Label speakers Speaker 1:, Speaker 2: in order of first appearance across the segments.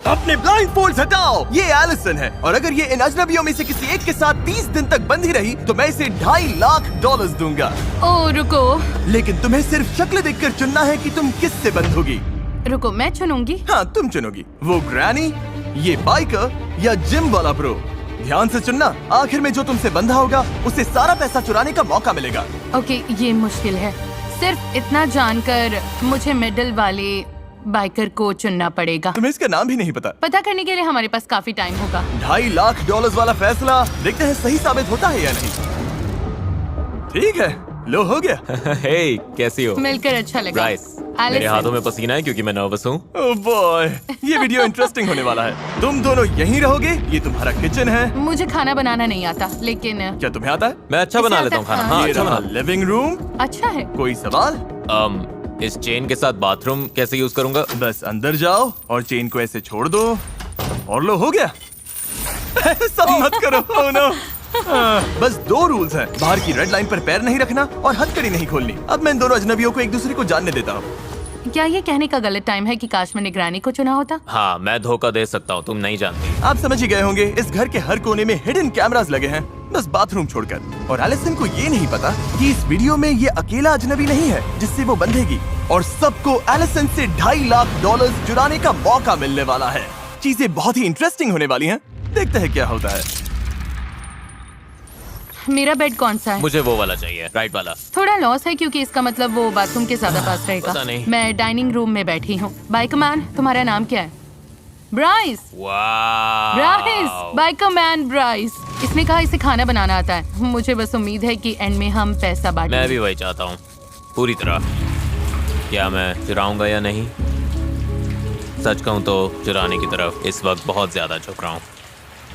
Speaker 1: अपने blind folds हटाओ। ये एलिसन है और अगर ये इन अजनबियों में से किसी एक के साथ 30 दिन तक बंधी रही तो मैं इसे $2.5 लाख दूंगा।
Speaker 2: ओ रुको
Speaker 1: लेकिन तुम्हें सिर्फ शक्ल देखकर चुनना है कि तुम किससे बंधोगी।
Speaker 2: रुको, मैं चुनूंगी।
Speaker 1: हाँ तुम चुनोगी, वो ग्रैनी, ये बाइकर या जिम वाला ब्रो। ध्यान से चुनना, आखिर में जो तुमसे बंधा होगा उसे सारा पैसा चुराने का मौका मिलेगा।
Speaker 2: ओके, ये मुश्किल है। सिर्फ इतना जानकर मुझे मिडिल वाले बाइकर को चुनना पड़ेगा।
Speaker 1: तुम्हें इसका नाम भी नहीं पता?
Speaker 2: पता करने के लिए हमारे पास काफी टाइम होगा।
Speaker 1: $2.5 लाख वाला फैसला देखते हैं सही साबित होता है या नहीं। ठीक है, लो हो गया।
Speaker 3: हे, कैसी हो?
Speaker 2: मिलकर अच्छा लगा।
Speaker 3: ब्राइस, मेरे हाथों में पसीना है क्योंकि मैं नर्वस हूँ।
Speaker 1: ओह बॉय, ये वीडियो इंटरेस्टिंग होने वाला है। तुम दोनों यहीं रहोगे, ये तुम्हारा किचन है।
Speaker 2: मुझे खाना बनाना नहीं आता, लेकिन
Speaker 1: क्या तुम्हें आता है?
Speaker 3: मैं अच्छा बना लेता हूँ खाना। हाँ,
Speaker 1: ये
Speaker 3: अच्छा
Speaker 1: रहा
Speaker 3: बना।
Speaker 1: Living room.
Speaker 2: अच्छा है।
Speaker 1: कोई सवाल?
Speaker 3: इस चेन के साथ बाथरूम कैसे यूज करूंगा?
Speaker 1: बस अंदर जाओ और चेन को ऐसे छोड़ दो और लो हो गया। सब मत करो। oh no। बस 2 रूल्स हैं, बाहर की रेड लाइन पर पैर नहीं रखना और हथकड़ी नहीं खोलनी। अब मैं इन दोनों अजनबियों को एक दूसरे को जानने देता हूँ।
Speaker 2: क्या ये कहने का गलत टाइम है कि काश मैंने ग्रैनी को चुना होता?
Speaker 3: हाँ, मैं धोखा दे सकता हूँ, तुम नहीं जानती।
Speaker 1: आप समझ ही गए होंगे, इस घर के हर कोने में हिडन कैमरास लगे हैं, बस बाथरूम छोड़कर। और एलिसन को ये नहीं पता कि इस वीडियो में ये अकेला अजनबी नहीं है जिससे वो बंधेगी, और सबको एलिसन से $2.5 लाख चुराने का मौका मिलने वाला है। चीजें बहुत ही इंटरेस्टिंग होने वाली हैं, देखते हैं क्या होता है।
Speaker 2: मेरा बेड कौन सा है?
Speaker 3: मुझे वो वाला चाहिए, राइट वाला।
Speaker 2: थोड़ा लॉस है क्योंकि इसका मतलब वो बाथरूम के ज्यादा पास रहेगा।
Speaker 3: पता नहीं।
Speaker 2: मैं डाइनिंग रूम में बैठी हूँ। बाइकमैन, तुम्हारा नाम क्या है? ब्राइस। Bryce, bikeman Bryce. इसने कहा इसे खाना बनाना आता है। मुझे बस उम्मीद है कि एंड में हम पैसा बांटेंगे।
Speaker 3: मैं भी वही चाहता हूँ, पूरी तरह। क्या मैं चुराऊंगा या नहीं? सच कहूँ तो चुराने की तरफ इस वक्त बहुत ज्यादा झुक रहा हूँ।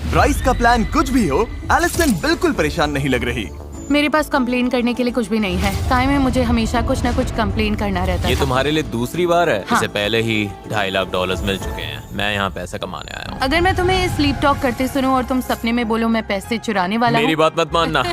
Speaker 1: ब्राइस का प्लान कुछ भी हो, एलिसन बिल्कुल परेशान नहीं लग रही।
Speaker 2: मेरे पास कंप्लेन करने के लिए कुछ भी नहीं है। टाइम में मुझे हमेशा कुछ ना कुछ कंप्लेन करना रहता
Speaker 3: ये
Speaker 2: था।
Speaker 3: तुम्हारे लिए दूसरी बार है।
Speaker 2: हाँ।
Speaker 3: इससे पहले ही $2.5 लाख मिल चुके हैं। मैं यहाँ पैसा कमाने आया हूँ।
Speaker 2: अगर मैं तुम्हें स्लीप टॉक करते सुनूं और तुम सपने में बोलो मैं पैसे चुराने वाला
Speaker 3: मेरी
Speaker 2: हूँ।
Speaker 3: बात मत मानना।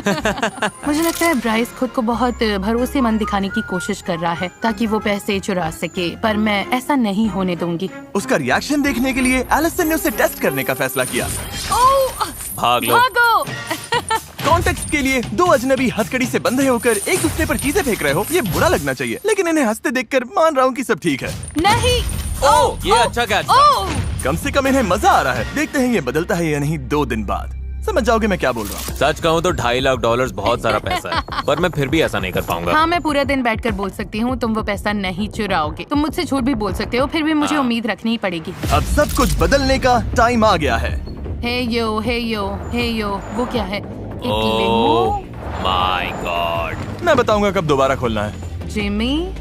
Speaker 2: मुझे लगता है ब्राइस खुद को बहुत भरोसेमंद दिखाने की कोशिश कर रहा है ताकि वो पैसे चुरा सके, पर मैं ऐसा नहीं होने दूंगी।
Speaker 1: उसका रिएक्शन देखने के लिए एलिसन ने उसे टेस्ट करने का फैसला किया।
Speaker 2: ओह,
Speaker 3: भाग लो।
Speaker 2: भागो।
Speaker 1: कॉन्टेक्स्ट के लिए 2 अजनबी हथकड़ी से बंधे होकर एक दूसरे पर चीजें फेंक रहे हो, ये बुरा लगना चाहिए, लेकिन इन्हें हंसते देखकर मान रहा हूँ कि सब ठीक है।
Speaker 2: नहीं।
Speaker 3: ओह, ये अच्छा कैच था।
Speaker 2: ओह,
Speaker 1: कम से कम इन्हें मजा आ रहा है। देखते हैं ये बदलता है या नहीं 2 दिन बाद। समझ जाओगे मैं क्या बोल रहा हूँ।
Speaker 3: सच कहूँ तो $2.5 लाख बहुत सारा पैसा है, पर मैं फिर भी ऐसा नहीं कर पाऊंगा।
Speaker 2: हाँ, मैं पूरा दिन बैठकर बोल सकती हूँ तुम वो पैसा नहीं चुराओगे। तुम मुझसे झूठ भी बोल सकते हो, फिर भी मुझे उम्मीद रखनी ही पड़ेगी।
Speaker 1: अब सब कुछ बदलने का टाइम आ गया है।
Speaker 2: हे यो, हे यो, हे यो, वो क्या है? एक
Speaker 3: ओह
Speaker 2: लिमो।
Speaker 3: My God.
Speaker 1: मैं बताऊंगा कब दोबारा खोलना है।
Speaker 2: जिमी।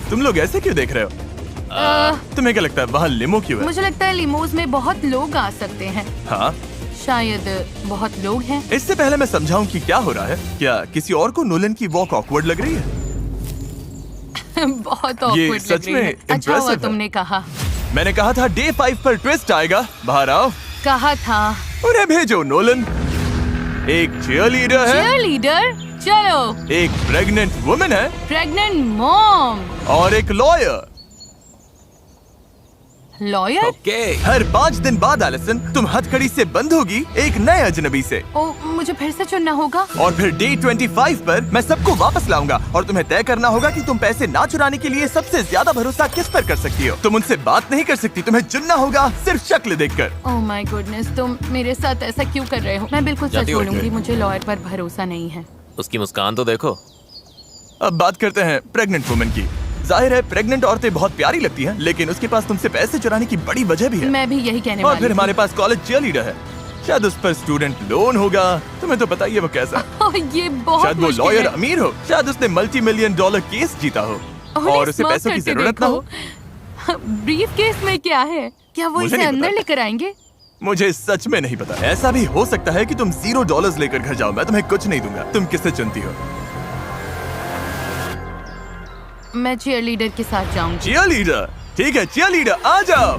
Speaker 1: तुम लोग ऐसे क्यों देख रहे हो? तुम्हें क्या लगता है वहाँ लिमो क्यों है?
Speaker 2: मुझे लगता है लिमोज में बहुत लोग आ सकते हैं।
Speaker 1: हाँ,
Speaker 2: शायद बहुत लोग हैं।
Speaker 1: इससे पहले मैं समझाऊं कि क्या हो रहा है, क्या किसी और को नोलन की वॉक ऑकवर्ड लग रही है?
Speaker 2: बहुत awkward
Speaker 1: सच
Speaker 2: लग रही
Speaker 1: में
Speaker 2: है। अच्छा हुआ
Speaker 1: impressive है।
Speaker 2: तुमने कहा।
Speaker 1: मैंने कहा था डे 5 पर ट्विस्ट आएगा। बाहर आओ।
Speaker 2: कहा था।
Speaker 1: उन्हें भेजो नोलन। एक चीयरलीडर है,
Speaker 2: चीयरलीडर? चलो।
Speaker 1: एक प्रेग्नेंट वुमन है
Speaker 2: प्रेग्नेंट मॉम।
Speaker 1: और एक लॉयर।
Speaker 2: लॉयर?
Speaker 3: ओके।
Speaker 1: हर 5 दिन बाद एलिसन तुम हथकड़ी से बंद होगी एक नए अजनबी से,
Speaker 2: ओ, मुझे फिर से चुनना होगा।
Speaker 1: और फिर डे 25 पर मैं सबको वापस लाऊंगा और तुम्हें तय करना होगा कि तुम पैसे ना चुराने के लिए सबसे ज्यादा भरोसा किस पर कर सकती हो। तुम उनसे बात नहीं कर सकती, तुम्हें चुनना होगा सिर्फ शक्ल देखकर।
Speaker 2: ओह माय गुडनेस, तुम मेरे साथ ऐसा क्यों कर रहे हो? मैं बिल्कुल सच
Speaker 3: जाती हो?
Speaker 2: बोलूंगी, मुझे लॉयर पर भरोसा नहीं है।
Speaker 3: उसकी मुस्कान तो देखो।
Speaker 1: अब बात करते हैं प्रेग्नेंट वुमन की। जाहिर है प्रेग्नेंट औरतें बहुत प्यारी लगती हैं, लेकिन उसके पास तुमसे पैसे चुराने की बड़ी वजह भी है।
Speaker 2: मैं भी यही कहने
Speaker 1: और
Speaker 2: वाली
Speaker 1: फिर
Speaker 2: थी।
Speaker 1: हमारे पास कॉलेज चीयरलीडर है, शायद उस पर स्टूडेंट लोन होगा। तुम्हें तो पता ही है वो कैसा है।
Speaker 2: ओह, ये बहुत
Speaker 1: शायद वो
Speaker 2: मुश्किल
Speaker 1: लॉयर
Speaker 2: है।
Speaker 1: अमीर हो, शायद उसने $multi-million केस जीता हो
Speaker 2: उन्हें
Speaker 1: और उसे
Speaker 2: स्मार्ट
Speaker 1: पैसों की
Speaker 2: करके
Speaker 1: जरूरत ना हो।
Speaker 2: देखो। ब्रीफ केस में क्या है? क्या वो
Speaker 1: मुझे
Speaker 2: इसे
Speaker 1: नहीं
Speaker 2: अंदर
Speaker 1: पता।
Speaker 2: लेकर आएंगे?
Speaker 1: मुझे सच में नहीं पता। ऐसा भी हो सकता है कि तुम $0 लेकर घर जाओ, मैं तुम्हें कुछ नहीं दूंगा। तुम किसे चुनती हो?
Speaker 2: मैं चीयरलीडर के साथ जाऊंगी।
Speaker 1: चीयरलीडर? ठीक है cheerleader, आ जाओ।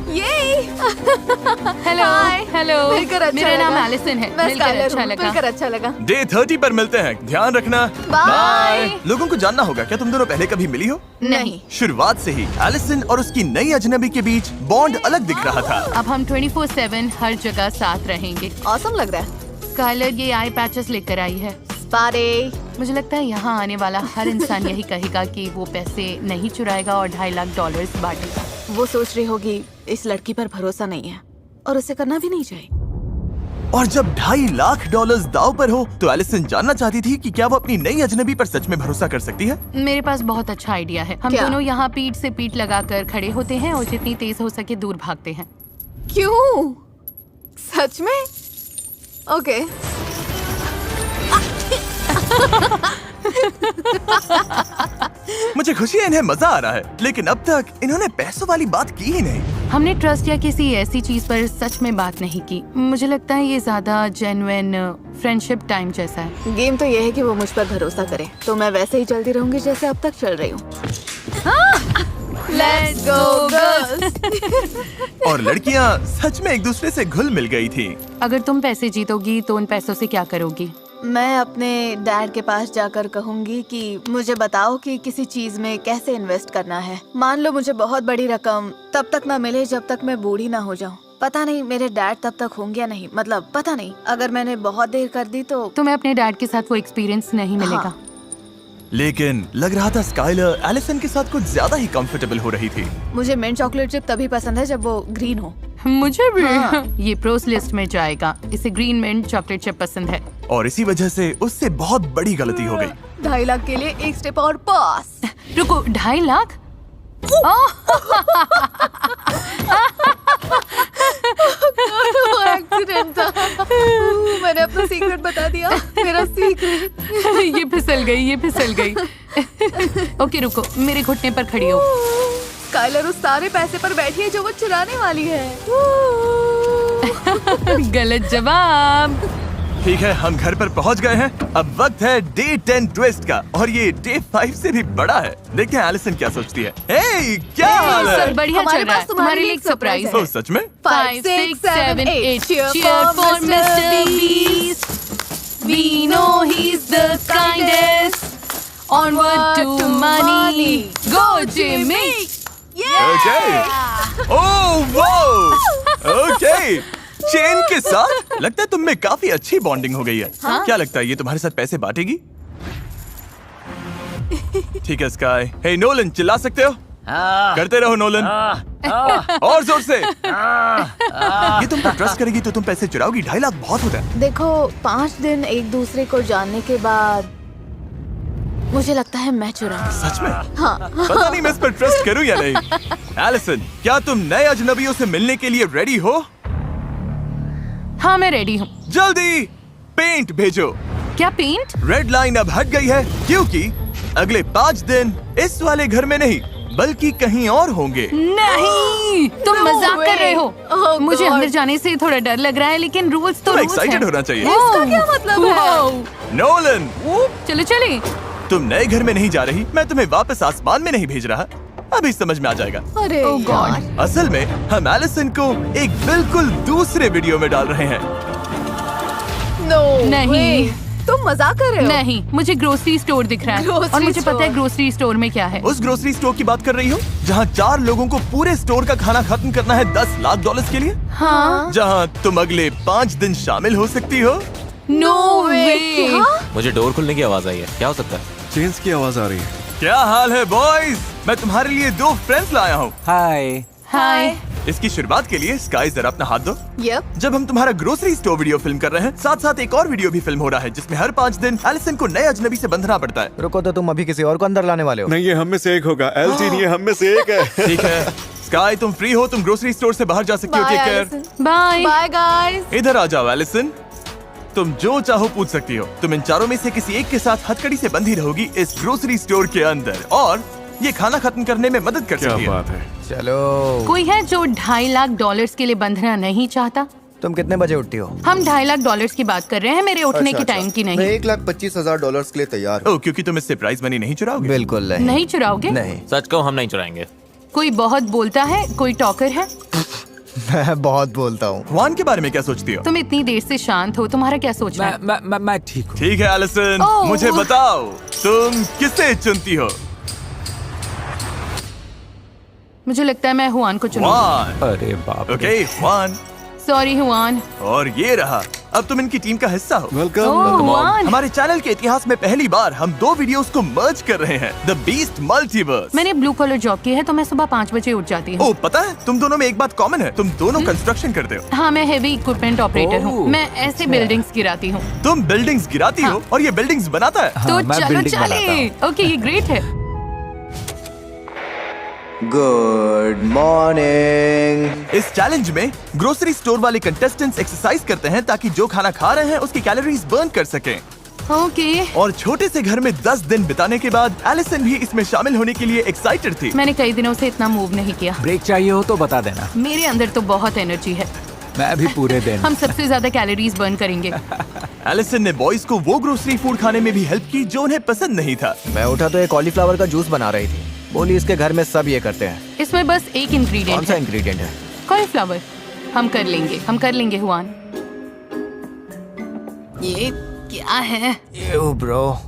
Speaker 2: हेलो हेलो,
Speaker 4: मिलकर अच्छा
Speaker 2: मेरा नाम
Speaker 4: लगा।
Speaker 2: एलिसन है।
Speaker 4: मैं
Speaker 2: मिलकर
Speaker 4: स्काइलर
Speaker 2: अच्छा
Speaker 4: हूँ,
Speaker 2: लगा।
Speaker 4: मिलकर अच्छा लगा।
Speaker 1: डे 30 पर मिलते हैं, ध्यान रखना।
Speaker 4: बाय।
Speaker 1: लोगों को जानना होगा, क्या तुम दोनों पहले कभी मिली हो?
Speaker 4: नहीं।
Speaker 1: शुरुआत से ही एलिसन और उसकी नई अजनबी के बीच बॉन्ड अलग दिख रहा था।
Speaker 2: अब हम 24/7 हर जगह साथ रहेंगे।
Speaker 4: ऑसम लग रहा है।
Speaker 2: स्काइलर ये आई पैचेस लेकर आई है।
Speaker 4: स्पारे।
Speaker 2: मुझे लगता है यहाँ आने वाला हर इंसान यही कहेगा कि वो पैसे नहीं चुराएगा और $2.5 लाख बांटेगा।
Speaker 4: वो सोच रही होगी इस लड़की पर भरोसा नहीं है और उसे करना भी नहीं चाहिए।
Speaker 1: और जब $2.5 लाख दाव पर हो तो एलिसन जानना चाहती थी कि क्या वो अपनी नई अजनबी पर सच में भरोसा कर सकती है।
Speaker 2: मेरे पास बहुत अच्छा आइडिया है। हम
Speaker 4: क्या?
Speaker 2: दोनों यहाँ पीठ से पीठ लगाकर खड़े होते हैं और जितनी तेज हो सके दूर भागते हैं।
Speaker 4: क्यों? सच में? ओके।
Speaker 1: मुझे खुशी है इन्हें मजा आ रहा है, लेकिन अब तक इन्होंने पैसों वाली बात की ही नहीं।
Speaker 2: हमने ट्रस्ट या किसी ऐसी चीज पर सच में बात नहीं की। मुझे लगता है ये ज्यादा जेन्युइन फ्रेंडशिप टाइम जैसा है।
Speaker 4: गेम तो ये है कि वो मुझ पर भरोसा करे, तो मैं वैसे ही चलती रहूंगी जैसे अब तक चल रही हूँ। Let's go girls।
Speaker 1: और लड़कियाँ सच में एक दूसरे से घुल मिल गई थी।
Speaker 2: अगर तुम पैसे जीतोगी तो उन पैसों से क्या करोगी?
Speaker 4: मैं अपने डैड के पास जाकर कहूंगी कि मुझे बताओ कि किसी चीज में कैसे इन्वेस्ट करना है। मान लो मुझे बहुत बड़ी रकम तब तक ना मिले जब तक मैं बूढ़ी ना हो जाऊं। पता नहीं मेरे डैड तब तक होंगे या नहीं, मतलब पता नहीं। अगर मैंने बहुत देर कर दी तो
Speaker 2: तुम्हें अपने डैड के साथ वो एक्सपीरियंस नहीं मिलेगा।
Speaker 4: हाँ।
Speaker 1: लेकिन लग रहा था स्काइलर एलिसन के साथ कुछ ज्यादा ही कंफर्टेबल हो रही थी।
Speaker 4: मुझे मिंट चॉकलेट चिप तभी पसंद है जब वो ग्रीन हो।
Speaker 2: मुझे भी।
Speaker 4: हाँ।
Speaker 2: ये प्रोस लिस्ट में जाएगा। इसे ग्रीन मिंट चॉकलेट चिप पसंद है।
Speaker 1: और इसी वजह से उससे बहुत बड़ी गलती हो गई।
Speaker 4: 2.5 लाख के लिए एक स्टेप और पास।
Speaker 2: रुको, 2.5 लाख?
Speaker 4: एक्सीडेंट था। मैंने अपना सीक्रेट बता दिया। मेरा सीक्रेट।
Speaker 2: ये फिसल गई, ये फिसल गई। ओके रुको, मेरे घुटने पर खड़ी हो।
Speaker 4: स्काइलर उस सारे पैसे पर बैठी है जो वो चुराने वाली है।
Speaker 2: गलत जवाब।
Speaker 1: ठीक है, हम घर पर पहुंच गए हैं। अब वक्त है डे 10 ट्विस्ट का, और ये डे 5 से भी बड़ा है। देखते हैं एलिसन क्या सोचती है। हे, क्या हाल है?
Speaker 2: सब बढ़िया
Speaker 4: हमारे
Speaker 2: चल रहा है।
Speaker 4: पास तुम्हारे
Speaker 2: तुम्हारे लिए
Speaker 4: लिए
Speaker 2: एक
Speaker 4: एक surprise
Speaker 2: सरप्राइज
Speaker 1: ओ, सच में?
Speaker 4: 5, 6, 7, 8
Speaker 2: Cheer for Mr. Beast. We know he's the kindest. Onward to money. Go Jimmy.
Speaker 1: Okay. Oh wow. Okay. Chain के साथ लगता है तुम में काफी अच्छी बॉन्डिंग हो गई है। क्या लगता है ये तुम्हारे साथ पैसे बांटेगी? ठीक है स्काई। हे नोलन, चिल्ला सकते हो? करते रहो नोलन। और जोर से। ये तुम पर ट्रस्ट करेगी तो तुम पैसे चुराओगी? 2.5 लाख बहुत होता है।
Speaker 4: देखो, 5 दिन एक दूसरे को जानने के बाद मुझे लगता है मैं चुराऊं।
Speaker 1: सच में? हाँ। पता नहीं मैं इस पर ट्रस्ट करूं या नहीं। एलिसन, क्या तुम नए अजनबियों से मिलने के लिए रेडी हो?
Speaker 2: हाँ, मैं रेडी हूँ।
Speaker 1: जल्दी पेंट भेजो।
Speaker 2: क्या पेंट?
Speaker 1: रेड लाइन अब हट गई है क्योंकि अगले 5 दिन इस वाले घर में नहीं बल्कि कहीं और होंगे।
Speaker 2: नहीं, तुम
Speaker 4: No
Speaker 2: मजाक कर
Speaker 4: way.
Speaker 2: रहे हो।
Speaker 4: Oh
Speaker 2: मुझे
Speaker 4: God.
Speaker 2: अंदर जाने से थोड़ा डर लग रहा है, लेकिन रूल्स तो
Speaker 1: तुम्हें
Speaker 2: रूल्स
Speaker 1: excited
Speaker 2: हैं।
Speaker 1: होना चाहिए।
Speaker 4: इसका क्या मतलब है?
Speaker 2: Wow.
Speaker 1: नोलन,
Speaker 2: चलो चले।
Speaker 1: तुम नए घर में नहीं जा रही, मैं तुम्हें वापस आसमान में नहीं भेज रहा। अभी समझ में आ जाएगा।
Speaker 4: अरे
Speaker 2: Oh God.
Speaker 4: यार।
Speaker 1: असल में हम एलिसन को एक बिल्कुल दूसरे वीडियो में डाल रहे हैं।
Speaker 4: No
Speaker 2: नहीं।
Speaker 4: way. तुम मजाक कर रहे हो?
Speaker 2: नहीं, मुझे ग्रोसरी स्टोर दिख रहा है
Speaker 4: Grocery
Speaker 2: और मुझे पता है
Speaker 4: store.
Speaker 2: ग्रोसरी स्टोर में क्या है।
Speaker 1: उस ग्रोसरी स्टोर की बात कर रही हो जहाँ 4 लोगों को पूरे स्टोर का खाना खत्म करना है $10 लाख के लिए,
Speaker 2: हाँ।
Speaker 1: जहाँ तुम अगले 5 दिन शामिल हो सकती हो।
Speaker 2: नो वे।
Speaker 4: क्या?
Speaker 3: मुझे डोर खुलने की आवाज आई है, क्या हो सकता है?
Speaker 5: चेन्स की आवाज आ रही है।
Speaker 1: क्या हाल है बॉयज? मैं तुम्हारे लिए 2 फ्रेंड्स लाया हूँ।
Speaker 5: हाय।
Speaker 2: हाय।
Speaker 1: इसकी शुरुआत के लिए स्काई जरा अपना हाथ दो।
Speaker 4: Yep.
Speaker 1: जब हम तुम्हारा ग्रोसरी स्टोर वीडियो फिल्म कर रहे हैं, साथ साथ एक और वीडियो भी फिल्म हो रहा है जिसमें हर 5 दिन एलिसन को नए अजनबी से बंधना पड़ता है।
Speaker 6: रुको तो तुम अभी किसी और को अंदर लाने वाले हो?
Speaker 5: नहीं, ये हम में से एक होगा। एलजी नहीं, ये हम में से एक है।
Speaker 1: ठीक है स्काई, तुम फ्री हो, तुम ग्रोसरी स्टोर से बाहर जा सकती हो।
Speaker 4: Bye,
Speaker 1: take care.
Speaker 4: Allison.
Speaker 2: Bye.
Speaker 4: Bye guys.
Speaker 1: इधर आ जाओ एलिसन, तुम जो चाहो पूछ सकती हो। तुम इन चारों में से किसी एक के साथ हथकड़ी से बंधी रहोगी इस ग्रोसरी स्टोर के अंदर, और ये खाना खत्म करने में मदद कर
Speaker 5: क्या
Speaker 1: सकती है।
Speaker 5: बात है।
Speaker 6: चलो।
Speaker 2: कोई है जो $2.5 लाख के लिए बंधना नहीं चाहता?
Speaker 6: तुम कितने बजे उठती हो?
Speaker 2: हम $2.5 लाख की बात कर रहे हैं, मेरे उठने की टाइम की
Speaker 7: मैं
Speaker 2: नहीं।
Speaker 7: $1,25,000 के लिए तैयार हूँ।
Speaker 1: ओह, क्योंकि तुम इससे प्राइज मनी नहीं चुराओगे?
Speaker 6: बिल्कुल नहीं।
Speaker 2: नहीं चुराओगे?
Speaker 6: नहीं।
Speaker 3: सच कहो, हम नहीं चुराएंगे।
Speaker 2: कोई बहुत बोलता है, कोई टॉकर है।
Speaker 6: मैं बहुत बोलता हूँ।
Speaker 1: हुआन के बारे में क्या सोचती हो?
Speaker 2: तुम इतनी देर से शांत हो, तुम्हारा क्या सोचना है?
Speaker 7: मैं ठीक हूँ।
Speaker 1: ठीक है एलिसन,
Speaker 2: ओह।
Speaker 1: मुझे बताओ तुम किसे चुनती हो?
Speaker 2: मुझे लगता है मैं हुआन को चुनूंगी।
Speaker 1: हुआन।
Speaker 7: अरे बाप रे।
Speaker 1: Okay Hwan,
Speaker 2: sorry Hwan.
Speaker 1: और ये रहा, अब तुम इनकी टीम का हिस्सा हो।
Speaker 5: वेलकम।
Speaker 2: ओह हुआन,
Speaker 1: हमारे चैनल के इतिहास में पहली बार हम 2 वीडियोस को मर्ज कर रहे हैं, द बीस्ट मल्टीवर्स।
Speaker 2: मैंने ब्लू कॉलर जॉब की है तो मैं सुबह 5 बजे उठ जाती हूँ।
Speaker 1: ओ पता है, तुम दोनों में एक बात कॉमन है, तुम दोनों कंस्ट्रक्शन करते हो।
Speaker 2: हाँ, मैं हेवी इक्विपमेंट ऑपरेटर हूँ।
Speaker 7: ओह,
Speaker 2: मैं ऐसे बिल्डिंग्स गिराती हूँ।
Speaker 1: तुम बिल्डिंग्स गिराती हो और ये बिल्डिंग्स बनाता है।
Speaker 2: तो
Speaker 7: मैं
Speaker 2: चलो
Speaker 7: building बनाता
Speaker 2: चले। ओके, ये ग्रेट है।
Speaker 6: Good morning.
Speaker 1: इस चैलेंज में ग्रोसरी स्टोर वाले कंटेस्टेंट्स एक्सरसाइज करते हैं ताकि जो खाना खा रहे हैं उसकी कैलोरीज बर्न कर सकें।
Speaker 2: ओके,
Speaker 1: और छोटे से घर में 10 दिन बिताने के बाद एलिसन भी इसमें शामिल होने के लिए एक्साइटेड थी।
Speaker 2: मैंने कई दिनों से इतना मूव नहीं किया।
Speaker 7: ब्रेक चाहिए हो तो बता देना।
Speaker 2: मेरे अंदर तो बहुत एनर्जी है।
Speaker 7: मैं भी पूरे दिन।
Speaker 2: हम सबसे ज्यादा कैलोरीज बर्न करेंगे।
Speaker 1: एलिसन ने बॉयज को वो ग्रोसरी फूड खाने में भी हेल्प की जो उन्हें पसंद नहीं था।
Speaker 6: मैं उठा तो एक कॉलीफ्लावर का जूस बना रही थी। बोली इसके घर में सब ये करते हैं।
Speaker 2: इसमें बस एक
Speaker 6: कौन
Speaker 2: इंग्रेडिएंट
Speaker 6: सा
Speaker 2: है,
Speaker 6: इंग्रेडिएंट है?
Speaker 2: कॉलीफ्लावर। हम कर लेंगे हुआन। ये क्या है?
Speaker 6: You bro.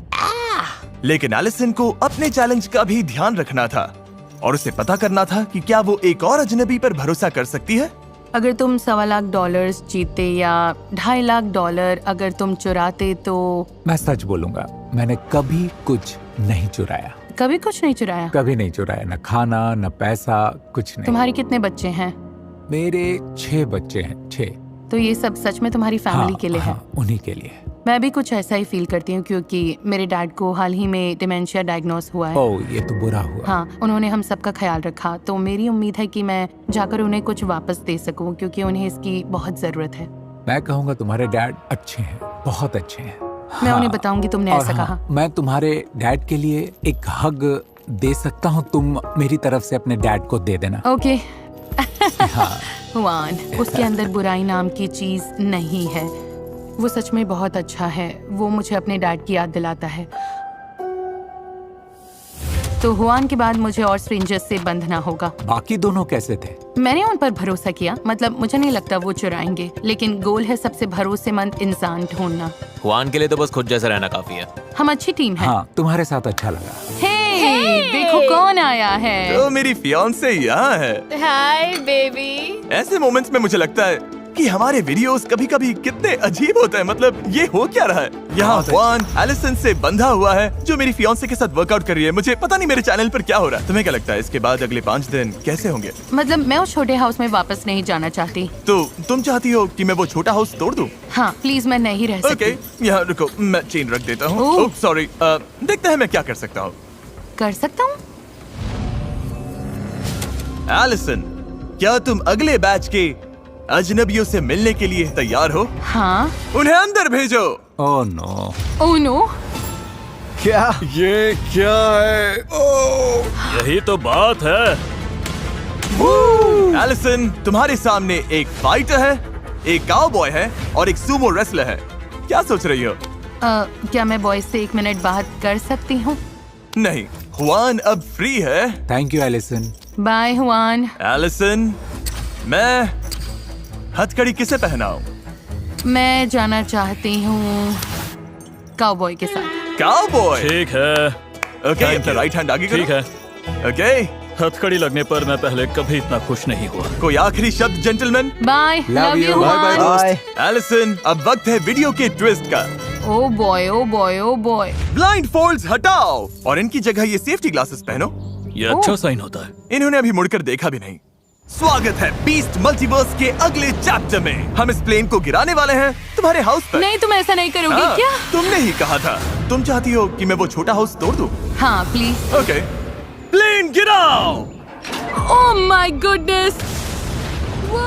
Speaker 1: लेकिन एलिसन को अपने चैलेंज का भी ध्यान रखना था और उसे पता करना था कि क्या वो एक और अजनबी पर भरोसा कर सकती है।
Speaker 2: अगर तुम $1.25 लाख जीते या $2.5 लाख अगर तुम चुराते तो?
Speaker 7: मैं सच बोलूंगा, मैंने कभी कुछ नहीं चुराया।
Speaker 2: कभी कुछ नहीं चुराया?
Speaker 7: कभी नहीं चुराया, न खाना न पैसा, कुछ नहीं।
Speaker 2: तुम्हारे कितने बच्चे हैं?
Speaker 7: मेरे 6 बच्चे हैं, 6।
Speaker 2: तो ये सब सच में तुम्हारी फैमिली के लिए है?
Speaker 7: उन्हीं के लिए।
Speaker 2: मैं भी कुछ ऐसा ही फील करती हूँ क्योंकि मेरे डैड को हाल ही में डिमेंशिया डायग्नोस हुआ है।
Speaker 7: ओह, ये तो बुरा हुआ।
Speaker 2: हाँ, उन्होंने हम सबका ख्याल रखा, तो मेरी उम्मीद है कि मैं जाकर उन्हें कुछ वापस दे सकूं क्योंकि उन्हें इसकी बहुत जरूरत है।
Speaker 7: मैं कहूँगा तुम्हारे डैड अच्छे हैं, बहुत अच्छे हैं।
Speaker 2: मैं उन्हें बताऊंगी तुमने
Speaker 7: और
Speaker 2: ऐसा
Speaker 7: हाँ,
Speaker 2: कहा।
Speaker 7: मैं तुम्हारे डैड के लिए एक हग दे सकता हूँ, तुम मेरी तरफ से अपने डैड को दे देना।
Speaker 2: ओके।
Speaker 7: हाँ।
Speaker 2: हुआन, उसके अंदर बुराई नाम की चीज नहीं है। वो सच में बहुत अच्छा है। वो मुझे अपने डैड की याद दिलाता है। तो हुआन के बाद मुझे और स्ट्रेंजर्स से बंधना होगा।
Speaker 7: बाकी दोनों कैसे थे?
Speaker 2: मैंने उन पर भरोसा किया, मतलब मुझे नहीं लगता वो चुराएंगे, लेकिन गोल है सबसे भरोसेमंद इंसान ढूंढना।
Speaker 3: हुआन के लिए तो बस खुद जैसा रहना काफी है।
Speaker 2: हम अच्छी टीम है।
Speaker 7: हाँ, तुम्हारे साथ अच्छा लगा।
Speaker 2: हे, देखो कौन आया है।
Speaker 1: तो मेरी फियांसे यहाँ है।
Speaker 2: Hi baby.
Speaker 1: ऐसे मोमेंट्स में मुझे लगता है कि हमारे वीडियोस कभी-कभी कितने अजीब होते हैं। मतलब ये हो क्या रहा है? यहाँ हुआन एलिसन से बंधा हुआ है जो मेरी फियांसे के साथ वर्कआउट कर रही है। मुझे पता नहीं मेरे चैनल पर क्या हो रहा है। तुम्हें क्या लगता है इसके बाद अगले 5 दिन कैसे होंगे?
Speaker 2: मतलब मैं उस छोटे हाउस में वापस नहीं जाना चाहती।
Speaker 1: तो तुम चाहती हो कि मैं वो छोटा हाउस तोड़ दूं?
Speaker 2: हाँ प्लीज, मैं नहीं रह सकती।
Speaker 1: ओके, यहाँ रुको, मैं चेन रख देता हूँ।
Speaker 2: ओह।
Speaker 1: ओह सॉरी, देखते हैं मैं क्या कर सकता हूँ।
Speaker 2: कर सकता हूँ।
Speaker 1: एलिसन, क्या तुम अगले बैच के अजनबियों से मिलने के लिए तैयार हो?
Speaker 2: हाँ।
Speaker 1: उन्हें अंदर भेजो।
Speaker 7: Oh no.
Speaker 2: Oh no.
Speaker 6: क्या?
Speaker 5: ये क्या है?
Speaker 3: यही तो बात है।
Speaker 1: एलिसन, तुम्हारे सामने एक फाइटर है, एक काउबॉय है और एक सूमो रेसलर है। क्या सोच रही हो?
Speaker 2: क्या मैं बॉयज से 1 मिनट बात कर सकती हूँ?
Speaker 1: नहीं, हुआन अब फ्री है।
Speaker 7: Thank you Allison.
Speaker 2: Bye Juan.
Speaker 1: Allison, मैं हथकड़ी किसे पहनाऊं?
Speaker 2: मैं जाना चाहती हूँ काउबॉय के साथ।
Speaker 1: काउबॉय?
Speaker 8: ठीक है,
Speaker 1: ओके,
Speaker 8: Thank
Speaker 1: अपना
Speaker 8: you.
Speaker 1: राइट हैंड आगे करो।
Speaker 8: ठीक है।
Speaker 1: ओके,
Speaker 8: हथकड़ी लगने पर मैं पहले कभी इतना खुश नहीं हुआ।
Speaker 1: कोई आखिरी शब्द gentleman?
Speaker 2: Bye, love
Speaker 7: you.
Speaker 2: You
Speaker 7: Bye bye,
Speaker 2: Juan.
Speaker 6: Bye.
Speaker 1: Allison, अब वक्त है वीडियो के ट्विस्ट का।
Speaker 2: Oh boy, oh boy, oh boy.
Speaker 1: Blindfolds हटाओ और इनकी जगह ये सेफ्टी ग्लासेस पहनो।
Speaker 8: ये अच्छा साइन होता है।
Speaker 1: इन्होंने अभी मुड़कर देखा भी नहीं। स्वागत है बीस्ट मल्टीवर्स के अगले चैप्टर में। हम इस प्लेन को गिराने वाले हैं तुम्हारे हाउस पर।
Speaker 2: नहीं, तुम ऐसा नहीं करोगे
Speaker 1: हाँ,
Speaker 2: क्या?
Speaker 1: तुमने ही कहा था। तुम चाहती हो कि मैं वो छोटा हाउस तोड़ दूं?
Speaker 2: हाँ प्लीज।
Speaker 1: ओके, प्लेन गिराओ।
Speaker 2: Oh my goodness. वो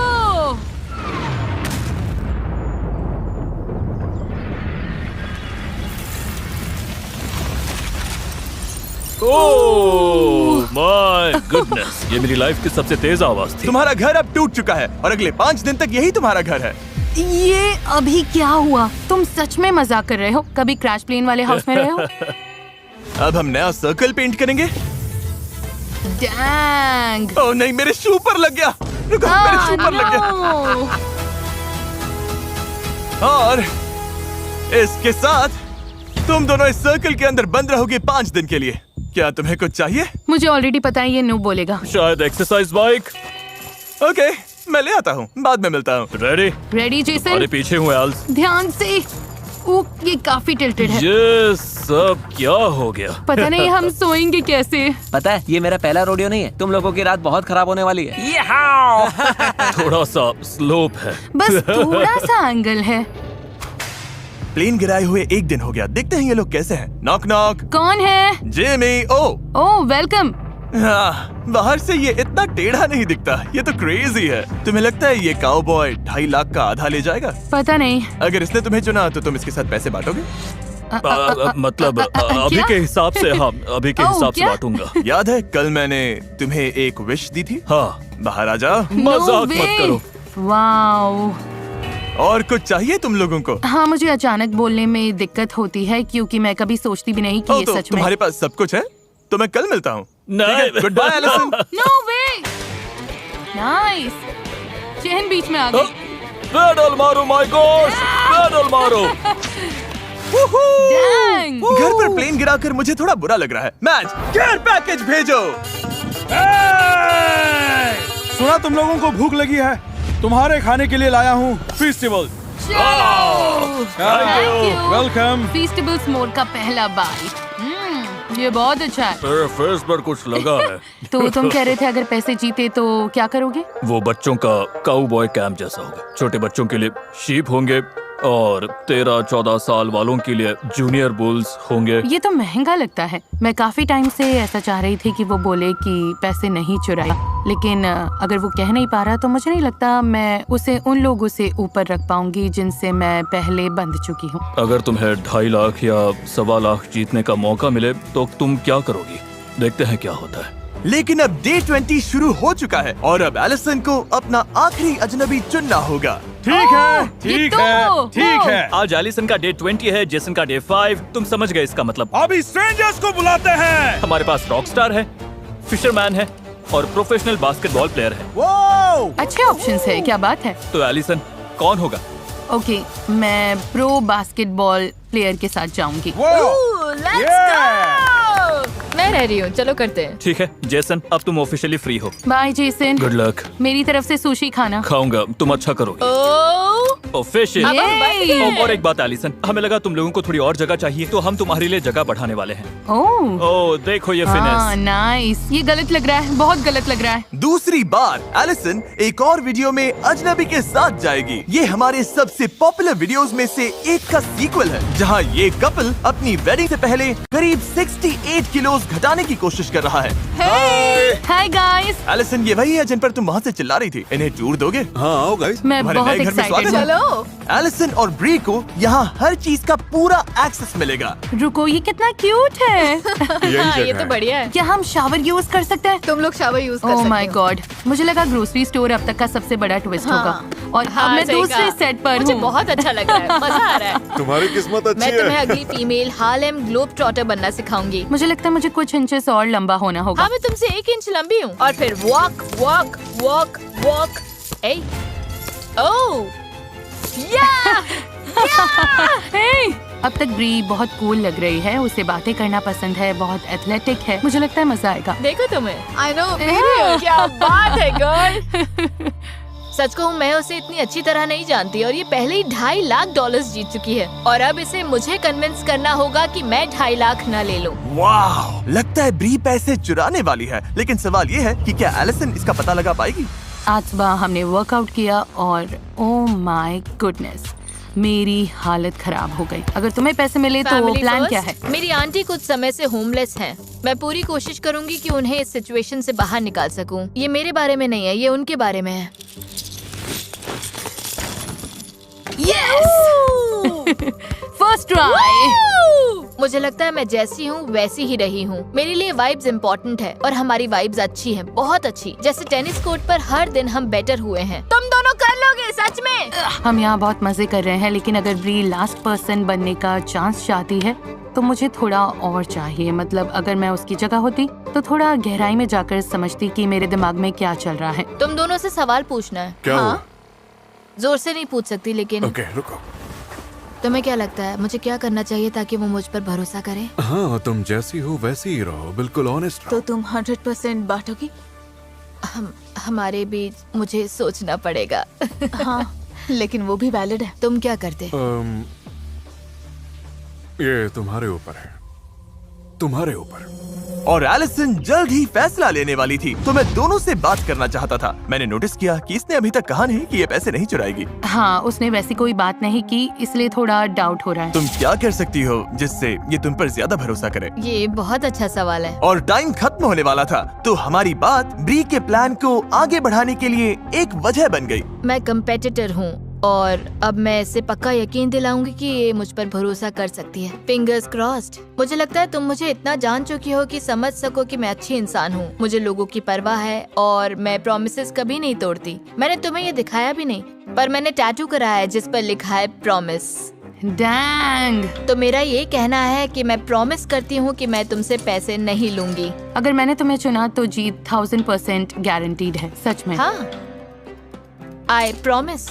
Speaker 8: ओह माय गुडनेस, ये मेरी लाइफ की सबसे तेज आवाज थी।
Speaker 1: तुम्हारा घर अब टूट चुका है और अगले 5 दिन तक यही तुम्हारा घर है।
Speaker 2: ये अभी क्या हुआ? तुम सच में मजाक कर रहे हो? कभी क्रैश प्लेन वाले हाउस में रहे हो?
Speaker 1: अब हम नया सर्कल पेंट करेंगे।
Speaker 2: डैंग।
Speaker 1: ओह नहीं, मेरे शू पर लग गया। रुको, मेरे शू पर लग गया। और इसके साथ तुम दोनों इस सर्कल के अंदर बंद रहोगे 5 दिन के लिए। क्या तुम्हें कुछ चाहिए?
Speaker 2: मुझे ऑलरेडी पता है ये नो बोलेगा।
Speaker 8: शायद एक्सरसाइज बाइक।
Speaker 1: ओके, मैं ले आता हूँ, बाद में मिलता हूँ।
Speaker 8: रेडी?
Speaker 2: Ready Jason?
Speaker 8: अरे पीछे हूँ एल्स।
Speaker 2: ध्यान से। ओह, ये काफी टिल्टेड है।
Speaker 8: ये सब क्या हो गया?
Speaker 2: पता नहीं हम सोएंगे कैसे।
Speaker 6: पता है ये मेरा पहला रोडियो नहीं है, तुम लोगों की रात बहुत खराब होने वाली है।
Speaker 8: थोड़ा सा स्लोप है।
Speaker 2: बस थोड़ा सा एंगल है।
Speaker 1: प्लेन गिराए हुए 1 दिन हो गया। देखते हैं ये लोग कैसे हैं। Knock knock.
Speaker 2: कौन है?
Speaker 1: जिमी।
Speaker 2: ओह वेलकम।
Speaker 1: हाँ, बाहर से ये इतना टेढ़ा नहीं दिखता। ये तो क्रेजी है। तुम्हें लगता है ये काउबॉय 2.5 लाख का आधा ले जाएगा?
Speaker 2: पता नहीं।
Speaker 1: अगर इसने तुम्हें चुना तो तुम इसके साथ पैसे बांटोगे?
Speaker 8: मतलब अभी
Speaker 2: क्या?
Speaker 8: के हिसाब से, हाँ अभी के
Speaker 2: ओह,
Speaker 8: हिसाब से
Speaker 2: क्या?
Speaker 8: बांटूंगा।
Speaker 1: याद है कल मैंने तुम्हें एक विश दी थी?
Speaker 8: हाँ,
Speaker 1: बाहर आ जाओ।
Speaker 8: मजाक मत करो।
Speaker 2: वाओ।
Speaker 1: और कुछ चाहिए तुम लोगों को?
Speaker 2: हाँ, मुझे अचानक बोलने में दिक्कत होती है क्योंकि मैं कभी सोचती भी नहीं कि ये
Speaker 1: तो
Speaker 2: सच में।
Speaker 1: तुम्हारे पास सब कुछ है? तो मैं कल मिलता हूँ।
Speaker 8: नहीं।
Speaker 1: Goodbye Allison.
Speaker 2: No way. Nice. Chain बीच में आ गई।
Speaker 8: पेडल मारो माय गॉड, पेडल मारो।
Speaker 2: डैंग।
Speaker 1: घर पर प्लेन गिराकर मुझे थोड़ा बुरा लग रहा है। मैच केयर पैकेज भेजो।
Speaker 5: सुना तुम लोगों को भूख लगी है, तुम्हारे खाने के लिए लाया हूँ फेस्टिवल। वेलकम।
Speaker 2: फीस्टेबल्स मोड का पहला बाइट। ये बहुत अच्छा है।
Speaker 8: मेरे फेस पर कुछ लगा है।
Speaker 2: तो तुम कह रहे थे अगर पैसे जीते तो क्या करोगे?
Speaker 8: वो बच्चों का काउबॉय कैंप जैसा होगा। छोटे बच्चों के लिए शीप होंगे और 13-14 साल वालों के लिए जूनियर बुल्स होंगे।
Speaker 2: ये तो महंगा लगता है। मैं काफी टाइम से ऐसा चाह रही थी कि वो बोले कि पैसे नहीं चुराए, लेकिन अगर वो कह नहीं पा रहा तो मुझे नहीं लगता मैं उसे उन लोगों से ऊपर रख पाऊंगी जिनसे मैं पहले बंध चुकी हूँ।
Speaker 8: अगर तुम्हें 2.5 लाख या 1.25 लाख जीतने का मौका मिले तो तुम क्या करोगी? देखते हैं क्या होता है।
Speaker 1: लेकिन अब डे 20 शुरू हो चुका है और अब एलिसन को अपना आखिरी अजनबी चुनना होगा।
Speaker 5: ठीक है,
Speaker 2: ये
Speaker 5: ठीक
Speaker 2: तो
Speaker 5: है,
Speaker 2: वो।
Speaker 5: ठीक है।
Speaker 8: आज एलिसन का डे 20 है, जेसन का डे 5। तुम समझ गए इसका मतलब।
Speaker 5: अभी स्ट्रेंजर्स को बुलाते हैं।
Speaker 8: हमारे पास रॉकस्टार है, फिशरमैन है और प्रोफेशनल बास्केटबॉल प्लेयर है।
Speaker 5: वो
Speaker 2: अच्छे ऑप्शंस है। क्या बात है।
Speaker 8: तो एलिसन कौन होगा?
Speaker 2: ओके, मैं प्रो बास्केटबॉल प्लेयर के साथ जाऊंगी।
Speaker 9: मैं रह रही हूँ, चलो करते हैं।
Speaker 8: ठीक है जेसन, अब तुम ऑफिशियली फ्री हो।
Speaker 2: Bye Jason.
Speaker 8: Good luck.
Speaker 2: मेरी तरफ से सुशी खाना।
Speaker 8: खाऊंगा, तुम अच्छा करोगे। ऑफिशियल।
Speaker 2: Yay!
Speaker 8: और एक बात एलिसन, हमें लगा तुम लोगों को थोड़ी और जगह चाहिए तो हम तुम्हारे लिए जगह बढ़ाने वाले हैं।
Speaker 2: ओह
Speaker 8: ओह देखो ये
Speaker 2: हाँ,
Speaker 8: फिनेस।
Speaker 2: नाइस। ये गलत लग रहा है, बहुत गलत लग रहा है।
Speaker 1: दूसरी बार एलिसन एक और वीडियो में अजनबी के साथ जाएगी। ये हमारे सबसे पॉपुलर वीडियोस में से एक का सीक्वल है, जहां ये कपल अपनी वेडिंग से पहले करीब 68 किलोज घटाने की कोशिश कर रहा है।
Speaker 2: Hi guys.
Speaker 1: एलिसन, ये वही है जिन पर तुम वहाँ से चिल्ला रही थी। इन्हें टूर दोगे?
Speaker 5: हाँ आओ गाइस।
Speaker 2: मैं
Speaker 1: तुम्हारे
Speaker 2: बहुत
Speaker 1: नए घर में
Speaker 2: एक्साइटेड
Speaker 1: स्वागत है।
Speaker 2: हूँ।
Speaker 1: एलिसन और ब्री को यहाँ हर चीज का पूरा एक्सेस मिलेगा।
Speaker 2: रुको, ये कितना क्यूट है।
Speaker 9: हाँ, ये तो बढ़िया है।
Speaker 2: क्या हम शावर यूज कर सकते हैं?
Speaker 4: तुम लोग शावर यूज कर
Speaker 2: ओह
Speaker 4: सकते
Speaker 2: माय
Speaker 4: हो।
Speaker 2: गॉड, मुझे लगा ग्रोसरी स्टोर अब तक का सबसे बड़ा ट्विस्ट
Speaker 4: हाँ।
Speaker 2: होगा और अब
Speaker 9: हाँ,
Speaker 2: मैं
Speaker 9: सही
Speaker 2: दूसरे
Speaker 9: कहा।
Speaker 2: सेट पर
Speaker 9: मुझे
Speaker 2: हूँ।
Speaker 9: बहुत अच्छा लग रहा है, मजा आ रहा है।
Speaker 5: तुम्हारी किस्मत अच्छी
Speaker 9: मैं तुम्हें
Speaker 5: है।
Speaker 9: अगली फीमेल हार्लेम ग्लोब ट्रॉटर बनना सिखाऊंगी।
Speaker 2: मुझे लगता है मुझे कुछ इंचेस और लंबा होना होगा।
Speaker 9: हाँ, मैं तुमसे 1 इंच लंबी हूँ। और फिर वॉक वॉक वॉक वॉक। ओह या
Speaker 2: हे! अब तक ब्री बहुत कूल लग रही है, उसे बातें करना पसंद है, बहुत एथलेटिक है। मुझे लगता है मजा आएगा।
Speaker 9: देखो तुम्हें।
Speaker 4: I know,
Speaker 9: क्या बात है गर्ल। सच कहूँ मैं उसे इतनी अच्छी तरह नहीं जानती और ये पहले ही $2.5 लाख जीत चुकी है और अब इसे मुझे कन्विंस करना होगा कि मैं 2.5 लाख न ले लूं।
Speaker 1: वाह, लगता है ब्री पैसे चुराने वाली है। लेकिन सवाल ये है कि क्या एलिसन इसका पता लगा पाएगी?
Speaker 2: आज सुबह हमने वर्कआउट किया और ओह माय गुडनेस, मेरी हालत खराब हो गई। अगर तुम्हें पैसे मिले तो
Speaker 9: Family
Speaker 2: प्लान
Speaker 9: first।
Speaker 2: क्या है?
Speaker 9: मेरी आंटी कुछ समय से होमलेस हैं। मैं पूरी कोशिश करूंगी कि उन्हें इस सिचुएशन से बाहर निकाल सकूं। ये मेरे बारे में नहीं है, ये उनके बारे में है।
Speaker 2: First try.
Speaker 9: मुझे लगता है मैं जैसी हूँ वैसी ही रही हूँ। मेरे लिए वाइब्स इम्पोर्टेंट है और हमारी वाइब्स अच्छी हैं, बहुत अच्छी। जैसे टेनिस कोर्ट पर हर दिन हम बेटर हुए हैं। तुम दोनों कर लोगे सच में।
Speaker 2: हम यहाँ बहुत मजे कर रहे हैं, लेकिन अगर ब्री लास्ट पर्सन बनने का चांस चाहती है तो मुझे थोड़ा और चाहिए। मतलब अगर मैं उसकी जगह होती तो थोड़ा गहराई में जाकर समझती कि मेरे दिमाग में क्या चल रहा है।
Speaker 9: तुम दोनों से सवाल पूछना है।
Speaker 5: क्या हुआ?
Speaker 9: जोर से नहीं पूछ सकती, लेकिन
Speaker 5: ओके, रुको।
Speaker 9: तुम्हें क्या लगता है मुझे क्या करना चाहिए ताकि वो मुझ पर भरोसा करे?
Speaker 10: हाँ, तुम जैसी हो वैसी ही रहो, बिल्कुल ऑनेस्ट
Speaker 4: तो
Speaker 10: रहो।
Speaker 4: तुम 100% बांटोगी?
Speaker 9: हमारे बीच मुझे सोचना पड़ेगा।
Speaker 4: हाँ, लेकिन वो भी वैलिड है।
Speaker 9: तुम क्या करते?
Speaker 10: ये तुम्हारे ऊपर है, तुम्हारे ऊपर।
Speaker 1: और एलिसन जल्द ही फैसला लेने वाली थी, तो मैं दोनों से बात करना चाहता था। मैंने नोटिस किया कि इसने अभी तक कहा नहीं कि ये पैसे नहीं चुराएगी।
Speaker 2: हाँ, उसने वैसी कोई बात नहीं की, इसलिए थोड़ा डाउट हो रहा है।
Speaker 1: तुम क्या कर सकती हो जिससे ये तुम पर ज्यादा भरोसा करे?
Speaker 9: ये बहुत अच्छा सवाल है।
Speaker 1: और टाइम खत्म होने वाला था, तो हमारी बात ब्री के प्लान को आगे बढ़ाने के लिए एक वजह बन गई।
Speaker 9: मैं कंपेटिटर हूँ और अब मैं इसे पक्का यकीन दिलाऊंगी कि ये मुझ पर भरोसा कर सकती है। Fingers crossed. मुझे लगता है तुम मुझे इतना जान चुकी हो कि समझ सको कि मैं अच्छी इंसान हूँ। मुझे लोगों की परवाह है और मैं प्रॉमिसेस कभी नहीं तोड़ती। मैंने तुम्हें ये दिखाया भी नहीं, पर मैंने टैटू कराया है जिस पर लिखा है प्रॉमिस।
Speaker 2: डैंग!
Speaker 9: तो मेरा ये कहना है कि मैं प्रॉमिस करती हूँ कि मैं तुमसे पैसे नहीं लूंगी।
Speaker 2: अगर मैंने तुम्हें चुना तो जीत 1000% गारंटीड है, सच में।
Speaker 9: हाँ, आई प्रॉमिस।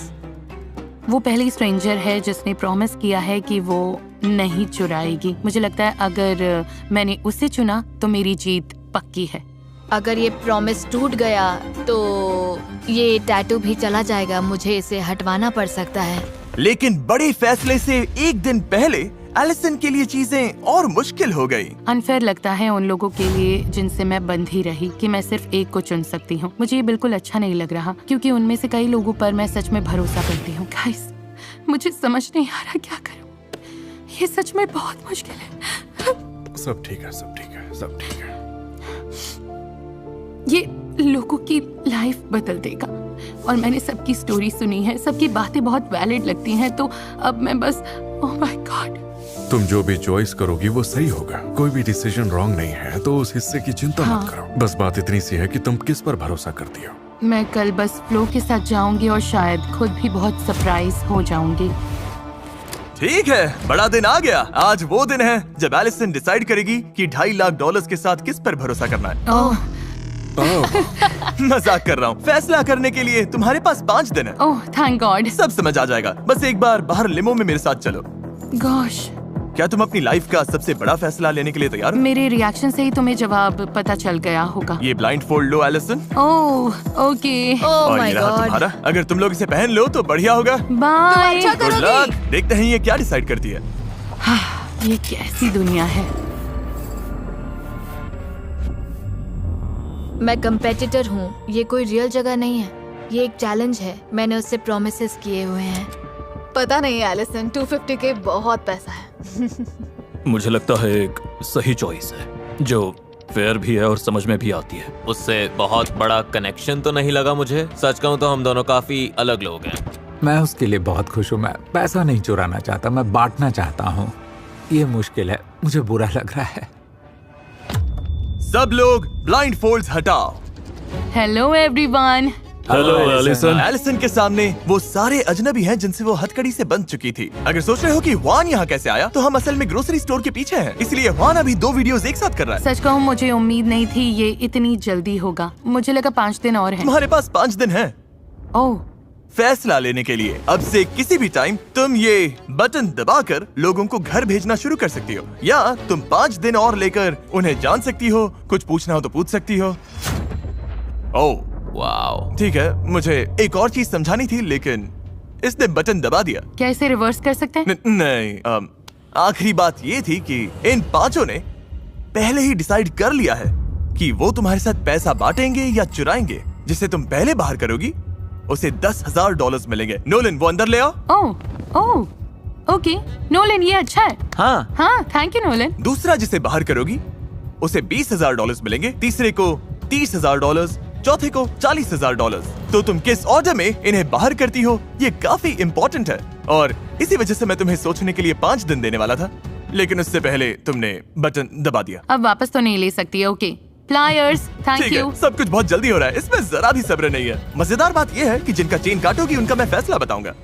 Speaker 2: वो पहली स्ट्रेंजर है जिसने प्रॉमिस किया है कि वो नहीं चुराएगी। मुझे लगता है अगर मैंने उसे चुना तो मेरी जीत पक्की है।
Speaker 9: अगर ये प्रॉमिस टूट गया तो ये टैटू भी चला जाएगा। मुझे इसे हटवाना पड़ सकता है।
Speaker 1: लेकिन बड़े फैसले से एक दिन पहले एलिसन के लिए चीजें और मुश्किल हो गई।
Speaker 2: अनफेयर लगता है उन लोगों के लिए जिनसे मैं बंधी रही कि मैं सिर्फ एक को चुन सकती हूँ। मुझे ये बिल्कुल अच्छा नहीं लग रहा क्योंकि उनमें से कई लोगों पर मैं सच में भरोसा करती हूँ। गाइस, मुझे समझ नहीं आ रहा क्या करूँ। ये सच में बहुत मुश्किल है।
Speaker 10: सब ठीक है, सब ठीक है, सब ठीक है।
Speaker 2: ये लोगों की लाइफ बदल देगा और मैंने सबकी स्टोरी सुनी है, सबकी बातें बहुत वैलिड लगती हैं, तो अब मैं बस ओह माय गॉड।
Speaker 10: तुम जो भी चॉइस करोगी वो सही होगा। कोई भी डिसीजन रॉन्ग नहीं है, तो उस हिस्से की चिंता
Speaker 2: हाँ।
Speaker 10: मत करो। बस बात इतनी सी है कि तुम किस पर भरोसा करती हो।
Speaker 2: मैं कल बस फ्लो के साथ जाऊंगी और शायद खुद भी बहुत सरप्राइज हो जाऊंगी।
Speaker 1: ठीक है, बड़ा दिन आ गया। आज वो दिन है जब एलिसन डिसाइड करेगी कि $2.5 लाख के साथ किस पर भरोसा करना है।
Speaker 2: ओह
Speaker 1: मजाक कर रहा हूँ। फैसला करने के लिए तुम्हारे पास 5 दिन है।
Speaker 2: Oh thank God.
Speaker 1: सब समझ आ जाएगा। बस एक बार बाहर लिमो में मेरे साथ चलो।
Speaker 2: गॉश,
Speaker 1: क्या तुम अपनी लाइफ का सबसे बड़ा फैसला लेने के लिए तैयार हो?
Speaker 2: मेरे रिएक्शन से ही तुम्हें जवाब पता चल गया होगा।
Speaker 1: ये ब्लाइंड फोल्ड लो एलिसन।
Speaker 2: ओह ओके,
Speaker 9: ओह
Speaker 1: और
Speaker 9: माय
Speaker 1: ये रहा
Speaker 9: गॉड।
Speaker 1: तुम्हारा। अगर तुम लोग इसे पहन लो तो बढ़िया होगा।
Speaker 2: बाय।
Speaker 1: Good luck. देखते हैं ये क्या डिसाइड करती है।
Speaker 2: ये कैसी दुनिया है।
Speaker 9: मैं कंपेटिटर हूँ, ये कोई रियल जगह नहीं है। ये एक चैलेंज है। मैंने उससे प्रॉमिसेस किए हुए हैं।
Speaker 4: पता नहीं एलिसन, 250 के बहुत पैसा है।
Speaker 8: मुझे लगता है एक सही चॉइस है जो फेयर भी है और समझ में भी आती है।
Speaker 3: उससे बहुत बड़ा कनेक्शन तो नहीं लगा मुझे। सच कहूँ तो हम दोनों काफी अलग लोग हैं।
Speaker 7: मैं उसके लिए बहुत खुश हूँ। मैं पैसा नहीं चुराना चाहता, मैं बांटना चाहता हूँ। ये मुश्किल है, मुझे बुरा लग रहा है।
Speaker 1: सब लोग ब्लाइंड फोल्ड्स हटाओ।
Speaker 2: Hello everyone.
Speaker 8: Hello Allison.
Speaker 1: Allison के सामने वो सारे अजनबी हैं जिनसे वो हथकड़ी से बंध चुकी थी। अगर सोच रहे हो कि वान यहाँ कैसे आया, तो हम असल में ग्रोसरी स्टोर के पीछे हैं। इसलिए वान अभी 2 वीडियोस एक साथ कर रहा है।
Speaker 2: सच कहूँ मुझे उम्मीद नहीं थी ये इतनी जल्दी होगा। मुझे लगा 5 दिन और हैं।
Speaker 1: तुम्हारे पास 5 दिन है
Speaker 2: ओह
Speaker 1: फैसला लेने के लिए। अब से किसी भी टाइम तुम ये बटन दबाकर लोगों को घर भेजना शुरू कर सकती हो, या तुम 5 दिन और लेकर उन्हें जान सकती हो। कुछ पूछना हो तो पूछ सकती हो। Oh
Speaker 3: wow.
Speaker 1: ठीक है, मुझे एक और चीज समझानी थी लेकिन इसने बटन दबा दिया।
Speaker 2: क्या इसे रिवर्स कर सकते हैं?
Speaker 1: नहीं, आखिरी बात ये थी कि इन 5 ने पहले ही डिसाइड कर लिया है कि वो तुम्हारे साथ पैसा बांटेंगे या चुराएंगे। जिसे तुम पहले बाहर करोगी उसे $10,000 मिलेंगे। नोलन, वो अंदर ले आओ।
Speaker 2: ओह ओके नोलन, ये अच्छा है। हाँ थैंक यू नोलन।
Speaker 1: दूसरा जिसे बाहर करोगी उसे $20,000 मिलेंगे। तीसरे को $30,000, चौथे को $40,000। तो तुम किस ऑर्डर में इन्हें बाहर करती हो ये काफी इम्पोर्टेंट है, और इसी वजह से मैं तुम्हें सोचने के लिए 5 दिन देने वाला था, लेकिन उससे पहले तुमने बटन दबा दिया।
Speaker 2: अब वापस तो नहीं ले सकती। ओके प्लायर्स, थैंक
Speaker 1: ठीक
Speaker 2: यू।
Speaker 1: है, सब कुछ बहुत जल्दी हो रहा है, इसमें जरा भी सब्र नहीं है। मजेदार बात यह है कि जिनका चेन काटोगी उनका मैं फैसला बताऊंगा।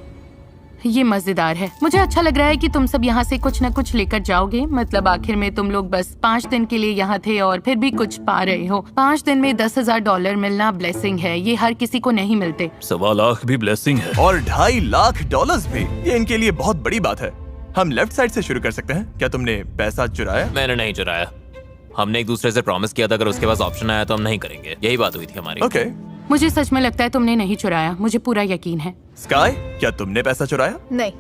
Speaker 2: ये मजेदार है। मुझे अच्छा लग रहा है कि तुम सब यहाँ से कुछ न कुछ लेकर जाओगे। मतलब आखिर में तुम लोग बस 5 दिन के लिए यहाँ थे और फिर भी कुछ पा रहे हो। 5 दिन में $10,000 मिलना ब्लेसिंग है। ये हर किसी को नहीं मिलते।
Speaker 8: 1.25 लाख भी ब्लेसिंग है।
Speaker 1: और $2.5 लाख भी, ये इनके लिए बहुत बड़ी बात है। हम लेफ्ट साइड से शुरू कर सकते हैं। क्या तुमने पैसा चुराया?
Speaker 3: मैंने नहीं चुराया। हमने एक दूसरे से प्रॉमिस किया था अगर उसके पास ऑप्शन आया तो हम नहीं करेंगे। यही बात हुई थी हमारी।
Speaker 1: ओके।
Speaker 2: मुझे सच में लगता है तुमने नहीं चुराया। मुझे पूरा यकीन है।
Speaker 1: स्काई, क्या तुमने पैसा चुराया?
Speaker 4: नहीं।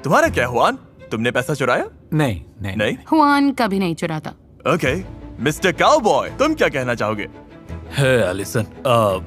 Speaker 1: तुम्हारा क्या हुआन? तुमने पैसा चुराया?
Speaker 7: नहीं
Speaker 1: नहीं?
Speaker 2: हुआन कभी नहीं चुराता।
Speaker 1: ओके। मिस्टर काउबॉय, तुम क्या कहना चाहोगे?
Speaker 8: है एलिसन,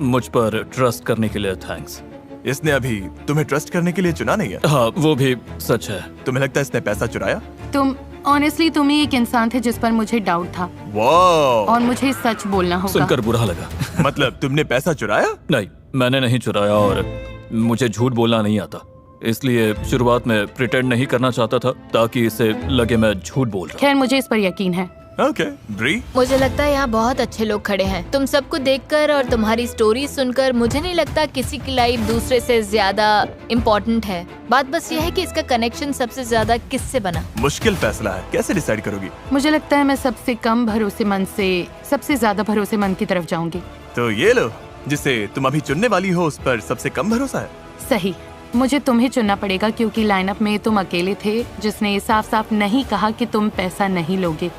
Speaker 8: मुझ पर ट्रस्ट करने के लिए थैंक्स।
Speaker 1: इसने अभी तुम्हें ट्रस्ट करने के लिए चुना नहीं है।
Speaker 8: हाँ, वो भी सच है।
Speaker 1: तुम्हें लगता है इसने पैसा चुराया?
Speaker 2: तुम ऑनेस्टली तुम ही एक इंसान थे जिस पर मुझे डाउट था
Speaker 1: वाह।
Speaker 2: और मुझे सच बोलना होगा।
Speaker 8: सुनकर बुरा लगा।
Speaker 1: मतलब तुमने पैसा चुराया?
Speaker 8: नहीं, मैंने नहीं चुराया और मुझे झूठ बोलना नहीं आता। इसलिए शुरुआत में प्रिटेंड नहीं करना चाहता था ताकि इसे लगे मैं झूठ बोल रहा हूँ।
Speaker 2: खैर मुझे इस पर यकीन है।
Speaker 1: ओके। ब्री,
Speaker 9: मुझे लगता है यहाँ बहुत अच्छे लोग खड़े हैं। तुम सबको देखकर और तुम्हारी स्टोरी सुनकर मुझे नहीं लगता किसी की लाइफ दूसरे से ज्यादा इम्पोर्टेंट है। बात बस ये है कि इसका कनेक्शन सबसे ज्यादा किससे बना।
Speaker 1: मुश्किल फैसला है। कैसे डिसाइड करोगी?
Speaker 2: मुझे लगता है मैं सबसे कम भरोसेमंद से सबसे ज्यादा भरोसेमंद की तरफ जाऊंगी।
Speaker 1: तो ये लो, जिसे तुम अभी चुनने वाली हो उस पर सबसे कम भरोसा है।
Speaker 2: सही। मुझे तुम्हें चुनना पड़ेगा क्योंकि लाइनअप में तुम अकेले थे जिसने साफ साफ नहीं कहा कि तुम पैसा नहीं लोगे।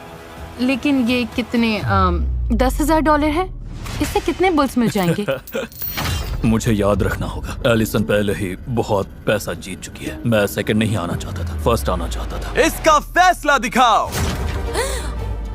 Speaker 2: लेकिन ये कितने $10,000 है? इससे कितने बुल्स मिल जाएंगे?
Speaker 8: मुझे याद रखना होगा, एलिसन पहले ही बहुत पैसा जीत चुकी है। मैं सेकंड नहीं आना चाहता था, फर्स्ट आना चाहता था।
Speaker 1: इसका फैसला दिखाओ।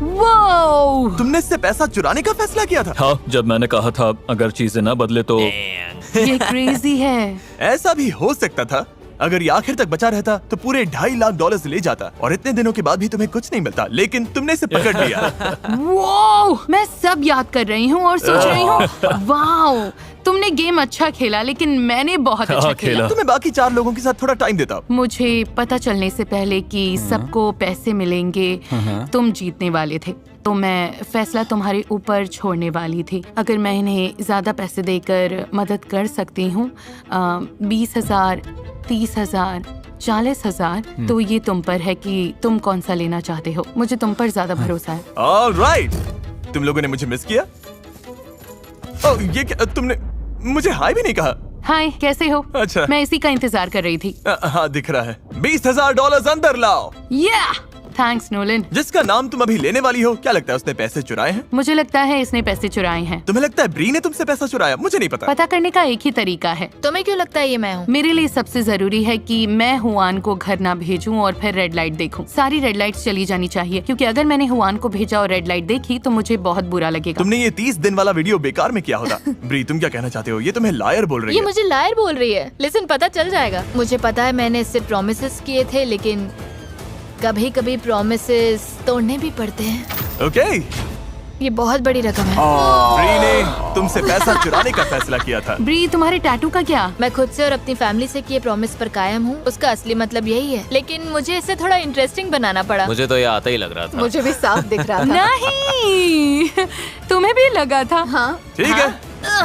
Speaker 2: वो
Speaker 1: तुमने इससे पैसा चुराने का फैसला किया था?
Speaker 8: हाँ, जब मैंने कहा था अगर चीजें ना बदले तो।
Speaker 2: ये क्रेजी है।
Speaker 1: ऐसा भी हो सकता था। अगर ये आखिर तक बचा रहता तो पूरे $2.5 लाख ले जाता और इतने दिनों के बाद भी तुम्हें कुछ नहीं मिलता, लेकिन तुमने इसे पकड़ लिया।
Speaker 2: वो मैं सब याद कर रही हूँ और सोच रही हूँ वाओ, तुमने गेम अच्छा खेला लेकिन मैंने बहुत अच्छा खेला।
Speaker 1: तुम्हें बाकी 4 लोगों के साथ थोड़ा टाइम देता।
Speaker 2: मुझे पता चलने से पहले कि सबको पैसे मिलेंगे तुम जीतने वाले थे, तो मैं फैसला तुम्हारे ऊपर छोड़ने वाली थी। अगर मैं इन्हें ज्यादा पैसे देकर मदद कर सकती हूँ, 20,000, 30,000, 40,000, तो ये तुम पर है कि तुम कौन सा लेना चाहते हो। मुझे तुम पर ज्यादा भरोसा है।
Speaker 1: ऑलराइट, तुम लोगों ने मुझे मिस किया। ओह, ये क्या, तुमने मुझे हाय भी नहीं कहा।
Speaker 2: हाय, कैसे हो?
Speaker 1: अच्छा।
Speaker 2: मैं इसी का इंतजार कर रही थी।
Speaker 1: हाँ, दिख रहा है। $20,000 अंदर लाओ।
Speaker 2: Thanks Nolan.
Speaker 1: जिसका नाम तुम अभी लेने वाली हो, क्या लगता है उसने पैसे चुराए हैं?
Speaker 2: मुझे लगता है इसने पैसे चुराए हैं।
Speaker 1: तुम्हें लगता है ब्री ने तुमसे पैसा चुराया? मुझे नहीं पता।
Speaker 2: पता करने का एक ही तरीका है।
Speaker 9: तुम्हें क्यों लगता है ये मैं हूँ?
Speaker 2: मेरे लिए सबसे जरूरी है कि मैं हुआन को घर ना भेजूं और फिर रेड लाइट देखूं। सारी रेड लाइट्स चली जानी चाहिए क्योंकि अगर मैंने हुआन को भेजा और रेड लाइट देखी तो मुझे बहुत बुरा लगेगा।
Speaker 1: तुमने ये 30 दिन वाला वीडियो बेकार में किया होता। ब्री, तुम क्या कहना चाहते हो? ये तुम्हें लायर बोल रही
Speaker 9: ये
Speaker 1: है।
Speaker 9: मुझे लायर बोल रही है। लिसन, पता चल जाएगा। मुझे पता है मैंने इससे प्रॉमिसेस किए थे, लेकिन कभी-कभी प्रॉमिसेस तोड़ने भी पड़ते हैं।
Speaker 1: ओके।
Speaker 9: ये बहुत बड़ी रकम है।
Speaker 1: ब्री ने तुमसे पैसा चुराने का फैसला किया था।
Speaker 2: ब्री, तुम्हारे टैटू का क्या?
Speaker 9: मैं खुद से और अपनी फैमिली से किए प्रॉमिस पर कायम हूँ। उसका असली मतलब यही है, लेकिन मुझे इसे थोड़ा इंटरेस्टिंग बनाना पड़ा।
Speaker 3: मुझे तो ये आता ही लग रहा था।
Speaker 4: मुझे भी साफ दिख रहा था।
Speaker 2: नहीं, तुम्हें भी लगा था?
Speaker 4: हाँ।
Speaker 1: ठीक है,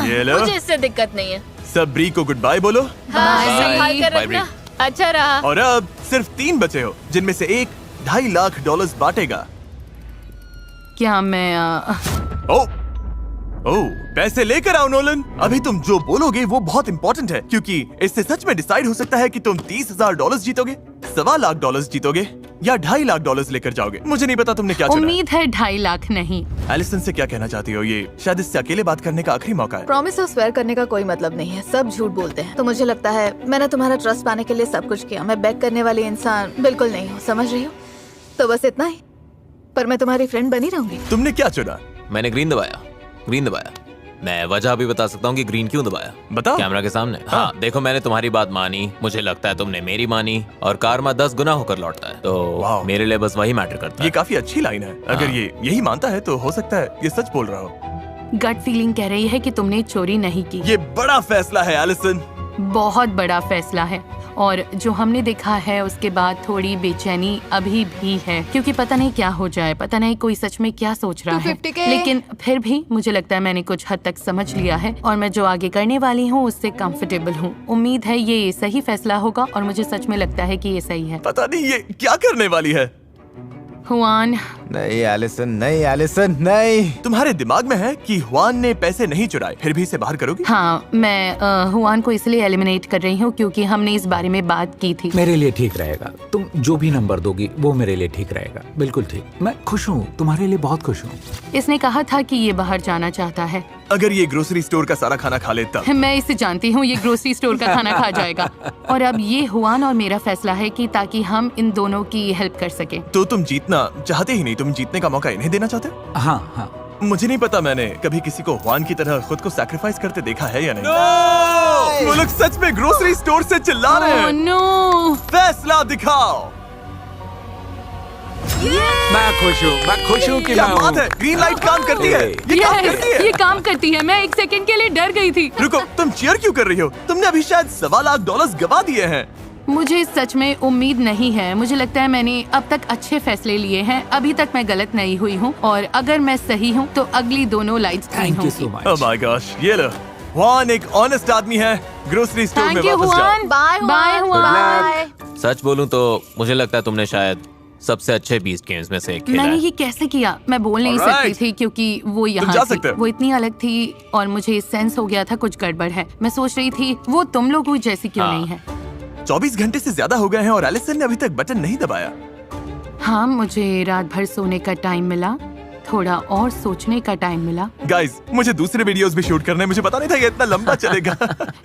Speaker 1: ये लो।
Speaker 9: मुझे इससे दिक्कत नहीं है।
Speaker 1: सब ब्री को गुड बाय बोलो।
Speaker 9: हाँ,
Speaker 2: Bye.
Speaker 9: संभाल कर
Speaker 3: Bye,
Speaker 9: रखना। अच्छा रहा।
Speaker 1: और अब सिर्फ 3 बचे हो, जिनमें से एक $2.5 लाख बांटेगा।
Speaker 2: क्या मैं
Speaker 1: ओ पैसे लेकर आओ नोलन। अभी तुम जो बोलोगे वो बहुत इंपॉर्टेंट है क्योंकि इससे सच में डिसाइड हो सकता है कि तुम $30,000 जीतोगे, $1.25 लाख जीतोगे या $2.5 लाख लेकर जाओगे। मुझे नहीं पता तुमने क्या चुना।
Speaker 2: उम्मीद है 2.5 लाख नहीं।
Speaker 1: एलिसन से क्या कहना चाहती हो? ये शायद इससे अकेले बात करने का आखिरी मौका है।
Speaker 4: प्रॉमिस और स्वेयर करने का कोई मतलब नहीं है, सब झूठ बोलते हैं। तो मुझे लगता है मैंने तुम्हारा ट्रस्ट पाने के लिए सब कुछ किया। मैं बैक करने वाली इंसान बिल्कुल नहीं हूँ, समझ रही हो? तो बस इतना ही, पर मैं तुम्हारी फ्रेंड बनी रहूंगी।
Speaker 1: तुमने क्या चुना?
Speaker 3: मैंने ग्रीन दबाया। मैं वजह भी बता सकता हूँ कि ग्रीन क्यों दबाया।
Speaker 1: बताओ।
Speaker 3: कैमरा के सामने। हाँ, देखो मैंने तुम्हारी बात मानी, मुझे लगता है तुमने मेरी मानी, और कारमा 10 गुना होकर लौटता है, तो मेरे लिए बस वही मैटर करता है।
Speaker 1: ये काफी अच्छी लाइन है। अगर ये यही मानता है तो हो सकता है ये सच बोल रहा हो।
Speaker 2: गट फीलिंग कह रही है कि तुमने चोरी नहीं की।
Speaker 1: ये बड़ा फैसला है एलिसन।
Speaker 2: बहुत बड़ा फैसला है और जो हमने देखा है उसके बाद थोड़ी बेचैनी अभी भी है, क्योंकि पता नहीं क्या हो जाए, पता नहीं कोई सच में क्या सोच रहा है।
Speaker 4: 250K।
Speaker 2: लेकिन फिर भी मुझे लगता है मैंने कुछ हद तक समझ लिया है और मैं जो आगे करने वाली हूँ उससे कंफर्टेबल हूँ। उम्मीद है ये सही फैसला होगा और मुझे सच में लगता है कि ये सही है।
Speaker 1: पता नहीं ये क्या करने वाली है।
Speaker 2: हुआन,
Speaker 6: नहीं एलिसन, नहीं एलिसन, नहीं।
Speaker 1: तुम्हारे दिमाग में है कि हुआन ने पैसे नहीं चुराए, फिर भी इसे बाहर करोगी?
Speaker 2: हाँ, मैं हुआन को इसलिए एलिमिनेट कर रही हूँ क्योंकि हमने इस बारे में बात की थी।
Speaker 7: मेरे लिए ठीक रहेगा, तुम जो भी नंबर दोगी वो मेरे लिए ठीक रहेगा। बिल्कुल ठीक, मैं खुश हूँ, तुम्हारे लिए बहुत खुश हूँ।
Speaker 2: इसने कहा था कि ये बाहर जाना चाहता है।
Speaker 1: अगर ये ग्रोसरी स्टोर का सारा खाना खा ले तब।
Speaker 2: मैं इसे जानती हूँ, ये ग्रोसरी स्टोर का खाना खा जाएगा। और अब ये हुआन और मेरा फैसला है कि ताकि हम इन दोनों की हेल्प कर सके।
Speaker 1: तो तुम जीतना चाहते ही नहीं, तुम जीतने का मौका इन्हें देना चाहते हो?
Speaker 7: हाँ हाँ।
Speaker 1: मुझे नहीं पता मैंने कभी किसी को हुआन की तरह खुद को सैक्रिफाइस करते देखा है या नहीं। वो लोग सच में ग्रोसरी स्टोर से चिल्ला रहे हैं।
Speaker 2: नो,
Speaker 1: फैसला दिखाओ।
Speaker 7: मैं खुश हूँ कि
Speaker 1: क्या
Speaker 7: मैं
Speaker 1: बात
Speaker 7: हूँ।
Speaker 1: है, ग्रीन लाइट काम करती है। ये काम करती है।
Speaker 2: ये काम करती है। मैं एक सेकंड के लिए डर गई थी।
Speaker 1: रुको, तुम चीयर क्यों कर रही हो? तुमने अभी शायद $1.25 लाख गवा दिए हैं।
Speaker 2: मुझे सच में उम्मीद नहीं है। मुझे लगता है मैंने अब तक अच्छे फैसले लिए हैं। अभी तक मैं गलत नहीं हुई हूँ और अगर मैं सही हूँ तो अगली दोनों lights green
Speaker 7: thank you so
Speaker 2: होंगी।
Speaker 1: ओह
Speaker 7: मच।
Speaker 1: माय गॉश, ये लो। हुआन एक ऑनेस्ट आदमी है। ग्रोसरी स्टोर में
Speaker 2: थैंक यू
Speaker 1: वापस जाओ।
Speaker 2: Juan.
Speaker 4: Bye
Speaker 2: bye
Speaker 4: Juan.
Speaker 2: Juan.
Speaker 3: सच बोलूं तो मुझे लगता है तुमने शायद सबसे अच्छे 20 गेम्स में से एक खेला
Speaker 2: मैंने
Speaker 3: है।
Speaker 2: ये कैसे किया? मैं बोल नहीं
Speaker 1: Alright.
Speaker 2: सकती थी क्योंकि वो
Speaker 1: जा
Speaker 2: यहाँ
Speaker 1: सकते
Speaker 2: थी।
Speaker 1: हो।
Speaker 2: वो इतनी अलग थी और मुझे सेंस हो गया था कुछ गड़बड़ है। मैं सोच रही थी वो तुम लोगों जैसी क्यों
Speaker 3: हाँ।
Speaker 2: नहीं है।
Speaker 1: 24 घंटे से ज्यादा हो गए हैं और एलिसन ने अभी तक बटन नहीं दबाया।
Speaker 2: हाँ, मुझे रात भर सोने का टाइम मिला, थोड़ा और सोचने का टाइम मिला।
Speaker 1: गाइस, मुझे दूसरे वीडियोस भी शूट करने हैं। मुझे पता नहीं था ये इतना लंबा चलेगा।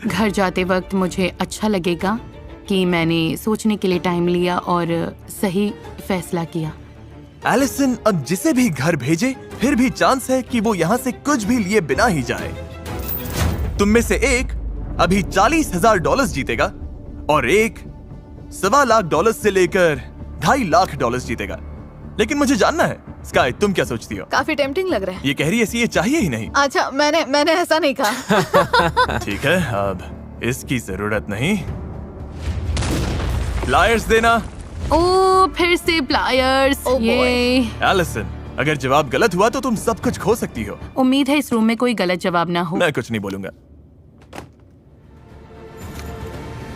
Speaker 2: घर जाते वक्त मुझे अच्छा लगेगा कि मैंने सोचने के लिए टाइम लिया और सही फैसला किया।
Speaker 1: एलिसन अब जिसे भी घर भेजे, फिर भी चांस है कि वो यहाँ से कुछ भी लिए बिना ही जाए। तुम में से एक अभी $40,000 जीतेगा और एक $1.25 लाख से लेकर $2.5 लाख जीतेगा। लेकिन मुझे जानना है, स्काई तुम क्या सोचती हो?
Speaker 4: काफी टेम्पटिंग लग रहा है।
Speaker 1: ये कह रही है ये चाहिए ही नहीं।
Speaker 4: अच्छा, मैंने ऐसा नहीं कहा।
Speaker 1: ठीक है, अब इसकी जरूरत नहीं। प्लायर्स देना।
Speaker 2: ओ, फिर से प्लायर्स।
Speaker 4: Oh boy.
Speaker 2: ये
Speaker 1: एलिसन, अगर जवाब गलत हुआ तो तुम सब कुछ खो सकती हो।
Speaker 2: उम्मीद है इस रूम में कोई गलत जवाब ना हो।
Speaker 1: मैं कुछ नहीं बोलूंगा।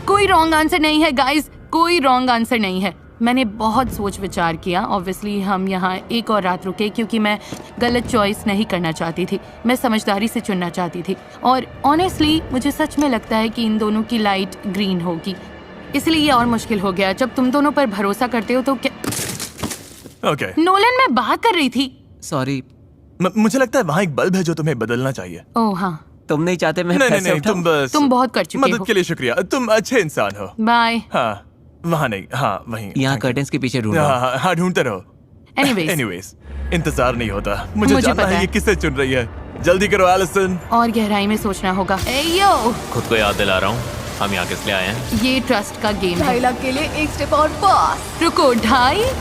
Speaker 2: कोई रॉन्ग आंसर नहीं है गाइस, कोई रॉन्ग आंसर नहीं है। मैंने बहुत सोच विचार किया। ऑब्वियसली हम यहाँ एक और रात रुके क्योंकि मैं गलत चॉइस नहीं करना चाहती थी। मैं समझदारी से चुनना चाहती थी और ऑनेस्टली मुझे सच में लगता है कि इन दोनों की लाइट ग्रीन होगी। इसलिए ये और मुश्किल हो गया। जब तुम दोनों पर भरोसा करते हो तो क्या।
Speaker 1: ओके।
Speaker 2: नोलन, मैं बात कर रही थी।
Speaker 11: सॉरी,
Speaker 1: मुझे लगता है वहाँ एक बल्ब है जो तुम्हें बदलना चाहिए।
Speaker 2: ओह हाँ,
Speaker 11: तुम नहीं चाहते मैं
Speaker 1: नहीं
Speaker 11: पैसे
Speaker 1: नहीं,
Speaker 11: उठाऊं?
Speaker 1: तुम बस
Speaker 2: तुम बहुत कर चुके
Speaker 1: मदद
Speaker 2: हो।
Speaker 1: के लिए शुक्रिया। तुम अच्छे इंसान हो।
Speaker 2: बाय।
Speaker 1: हाँ, वहाँ नहीं, हाँ वहीं।
Speaker 11: यहाँ कर्टेन्स के पीछे ढूंढो।
Speaker 1: हाँ हाँ, ढूंढते रहो।
Speaker 2: Anyways.
Speaker 1: एनीवेज, इंतजार नहीं होता। मुझे
Speaker 2: मुझे
Speaker 1: जानना
Speaker 2: पता
Speaker 1: है
Speaker 2: है।
Speaker 1: ये किसे चुन रही है। जल्दी करो एलिसन।
Speaker 2: और गहराई में सोचना होगा। ए यो,
Speaker 3: खुद को याद दिला रहा हूँ, हम यहाँ किस लिए आए हैं।
Speaker 2: ये ट्रस्ट का गेम है।
Speaker 4: 2.5 लाख के लिए एक स्टेप और बॉस।
Speaker 2: रुको, 2.5?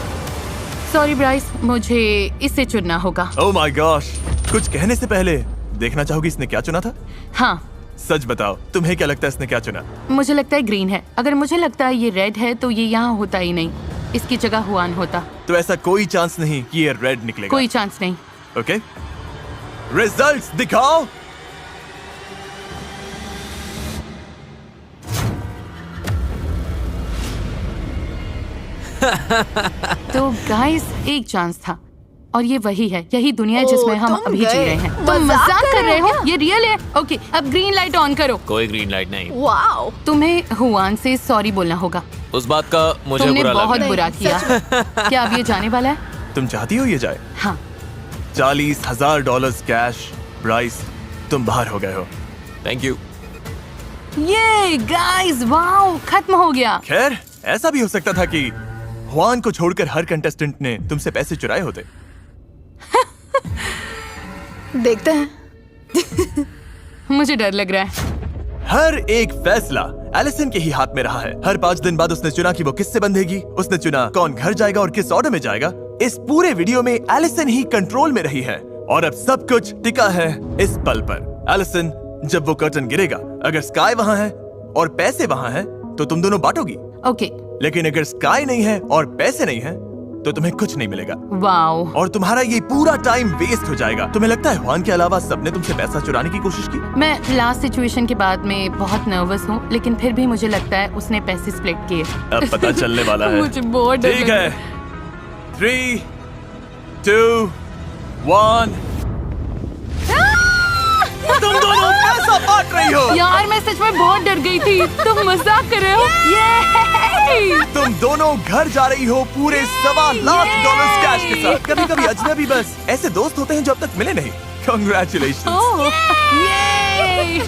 Speaker 2: सॉरी ब्राइस, मुझे इसे चुनना होगा।
Speaker 1: ओह माय गॉश, कुछ कहने से पहले देखना चाहोगी इसने क्या चुना था?
Speaker 2: हाँ,
Speaker 1: सच बताओ, तुम्हें क्या लगता है इसने क्या चुना?
Speaker 2: मुझे लगता है ग्रीन है। अगर मुझे लगता है ये रेड है तो ये यहाँ होता ही नहीं, इसकी जगह हुआन होता।
Speaker 1: तो ऐसा कोई चांस नहीं कि ये रेड निकलेगा।
Speaker 2: कोई चांस नहीं।
Speaker 1: ओके, रिजल्ट्स दिखाओ।
Speaker 2: तो गाइस, एक चांस था और ये वही है। यही दुनिया है जिसमें हम
Speaker 4: तुम
Speaker 2: अभी जी
Speaker 4: गए।
Speaker 2: रहे हैं।
Speaker 4: मजाक
Speaker 2: तुम मजाक कर रहे हो?
Speaker 4: क्या?
Speaker 2: ये रियल है। ओके, अब ग्रीन लाइट ऑन करो।
Speaker 3: कोई ग्रीन लाइट नहीं।
Speaker 4: वाओ,
Speaker 2: तुम्हें हुआन से सॉरी बोलना होगा।
Speaker 3: उस बात का मुझे
Speaker 2: तुमने
Speaker 3: बुरा लग
Speaker 2: बहुत
Speaker 3: रहा है।
Speaker 2: बुरा किया। क्या अब ये जाने वाला है?
Speaker 1: तुम चाहती हो ये जाए?
Speaker 2: हाँ।
Speaker 1: $40,000 कैश। ब्राइस, तुम बाहर हो गए हो।
Speaker 3: Thank you.
Speaker 2: ये गाइस, वाओ, खत्म हो गया।
Speaker 1: खैर, ऐसा भी हो सकता था कि हुआन को छोड़कर हर कंटेस्टेंट ने तुमसे पैसे चुराए होते।
Speaker 4: देखते हैं।
Speaker 2: मुझे डर लग रहा है।
Speaker 1: हर एक फैसला एलिसन के ही हाथ में रहा है। हर 5 दिन बाद उसने चुना कि वो किससे बंधेगी। उसने चुना कौन घर जाएगा और किस ऑर्डर में जाएगा। इस पूरे वीडियो में एलिसन ही कंट्रोल में रही है और अब सब कुछ टिका है इस पल पर। एलिसन, जब वो कर्टन गिरेगा, अगर स्काई वहाँ है और पैसे वहाँ है, तो तुम दोनों बांटोगी।
Speaker 2: ओके।
Speaker 1: लेकिन अगर स्काई नहीं है और पैसे नहीं है तो तुम्हें कुछ नहीं मिलेगा।
Speaker 2: वाओ।
Speaker 1: और तुम्हारा ये पूरा टाइम वेस्ट हो जाएगा। तुम्हें लगता है जुआन के अलावा सबने तुमसे पैसा चुराने की कोशिश की?
Speaker 2: मैं लास्ट सिचुएशन के बाद में बहुत नर्वस हूँ, लेकिन फिर भी मुझे लगता है उसने पैसे स्प्लिट किए।
Speaker 1: अब पता चलने वाला है।
Speaker 2: मुझे बहुत डर
Speaker 1: ठीक
Speaker 2: लग
Speaker 1: है। 3, 2, 1। तुम दोनों पैसा बांट रही हो।
Speaker 2: यार मैं सच में बहुत डर गई थी। तुम मजाक कर रहे हो? ये
Speaker 1: तुम दोनों घर जा रही हो पूरे $1,25,000 कैश के साथ। कभी कभी अजनबी बस ऐसे दोस्त होते हैं जो अब तक मिले नहीं। Congratulations।
Speaker 2: ओह, ये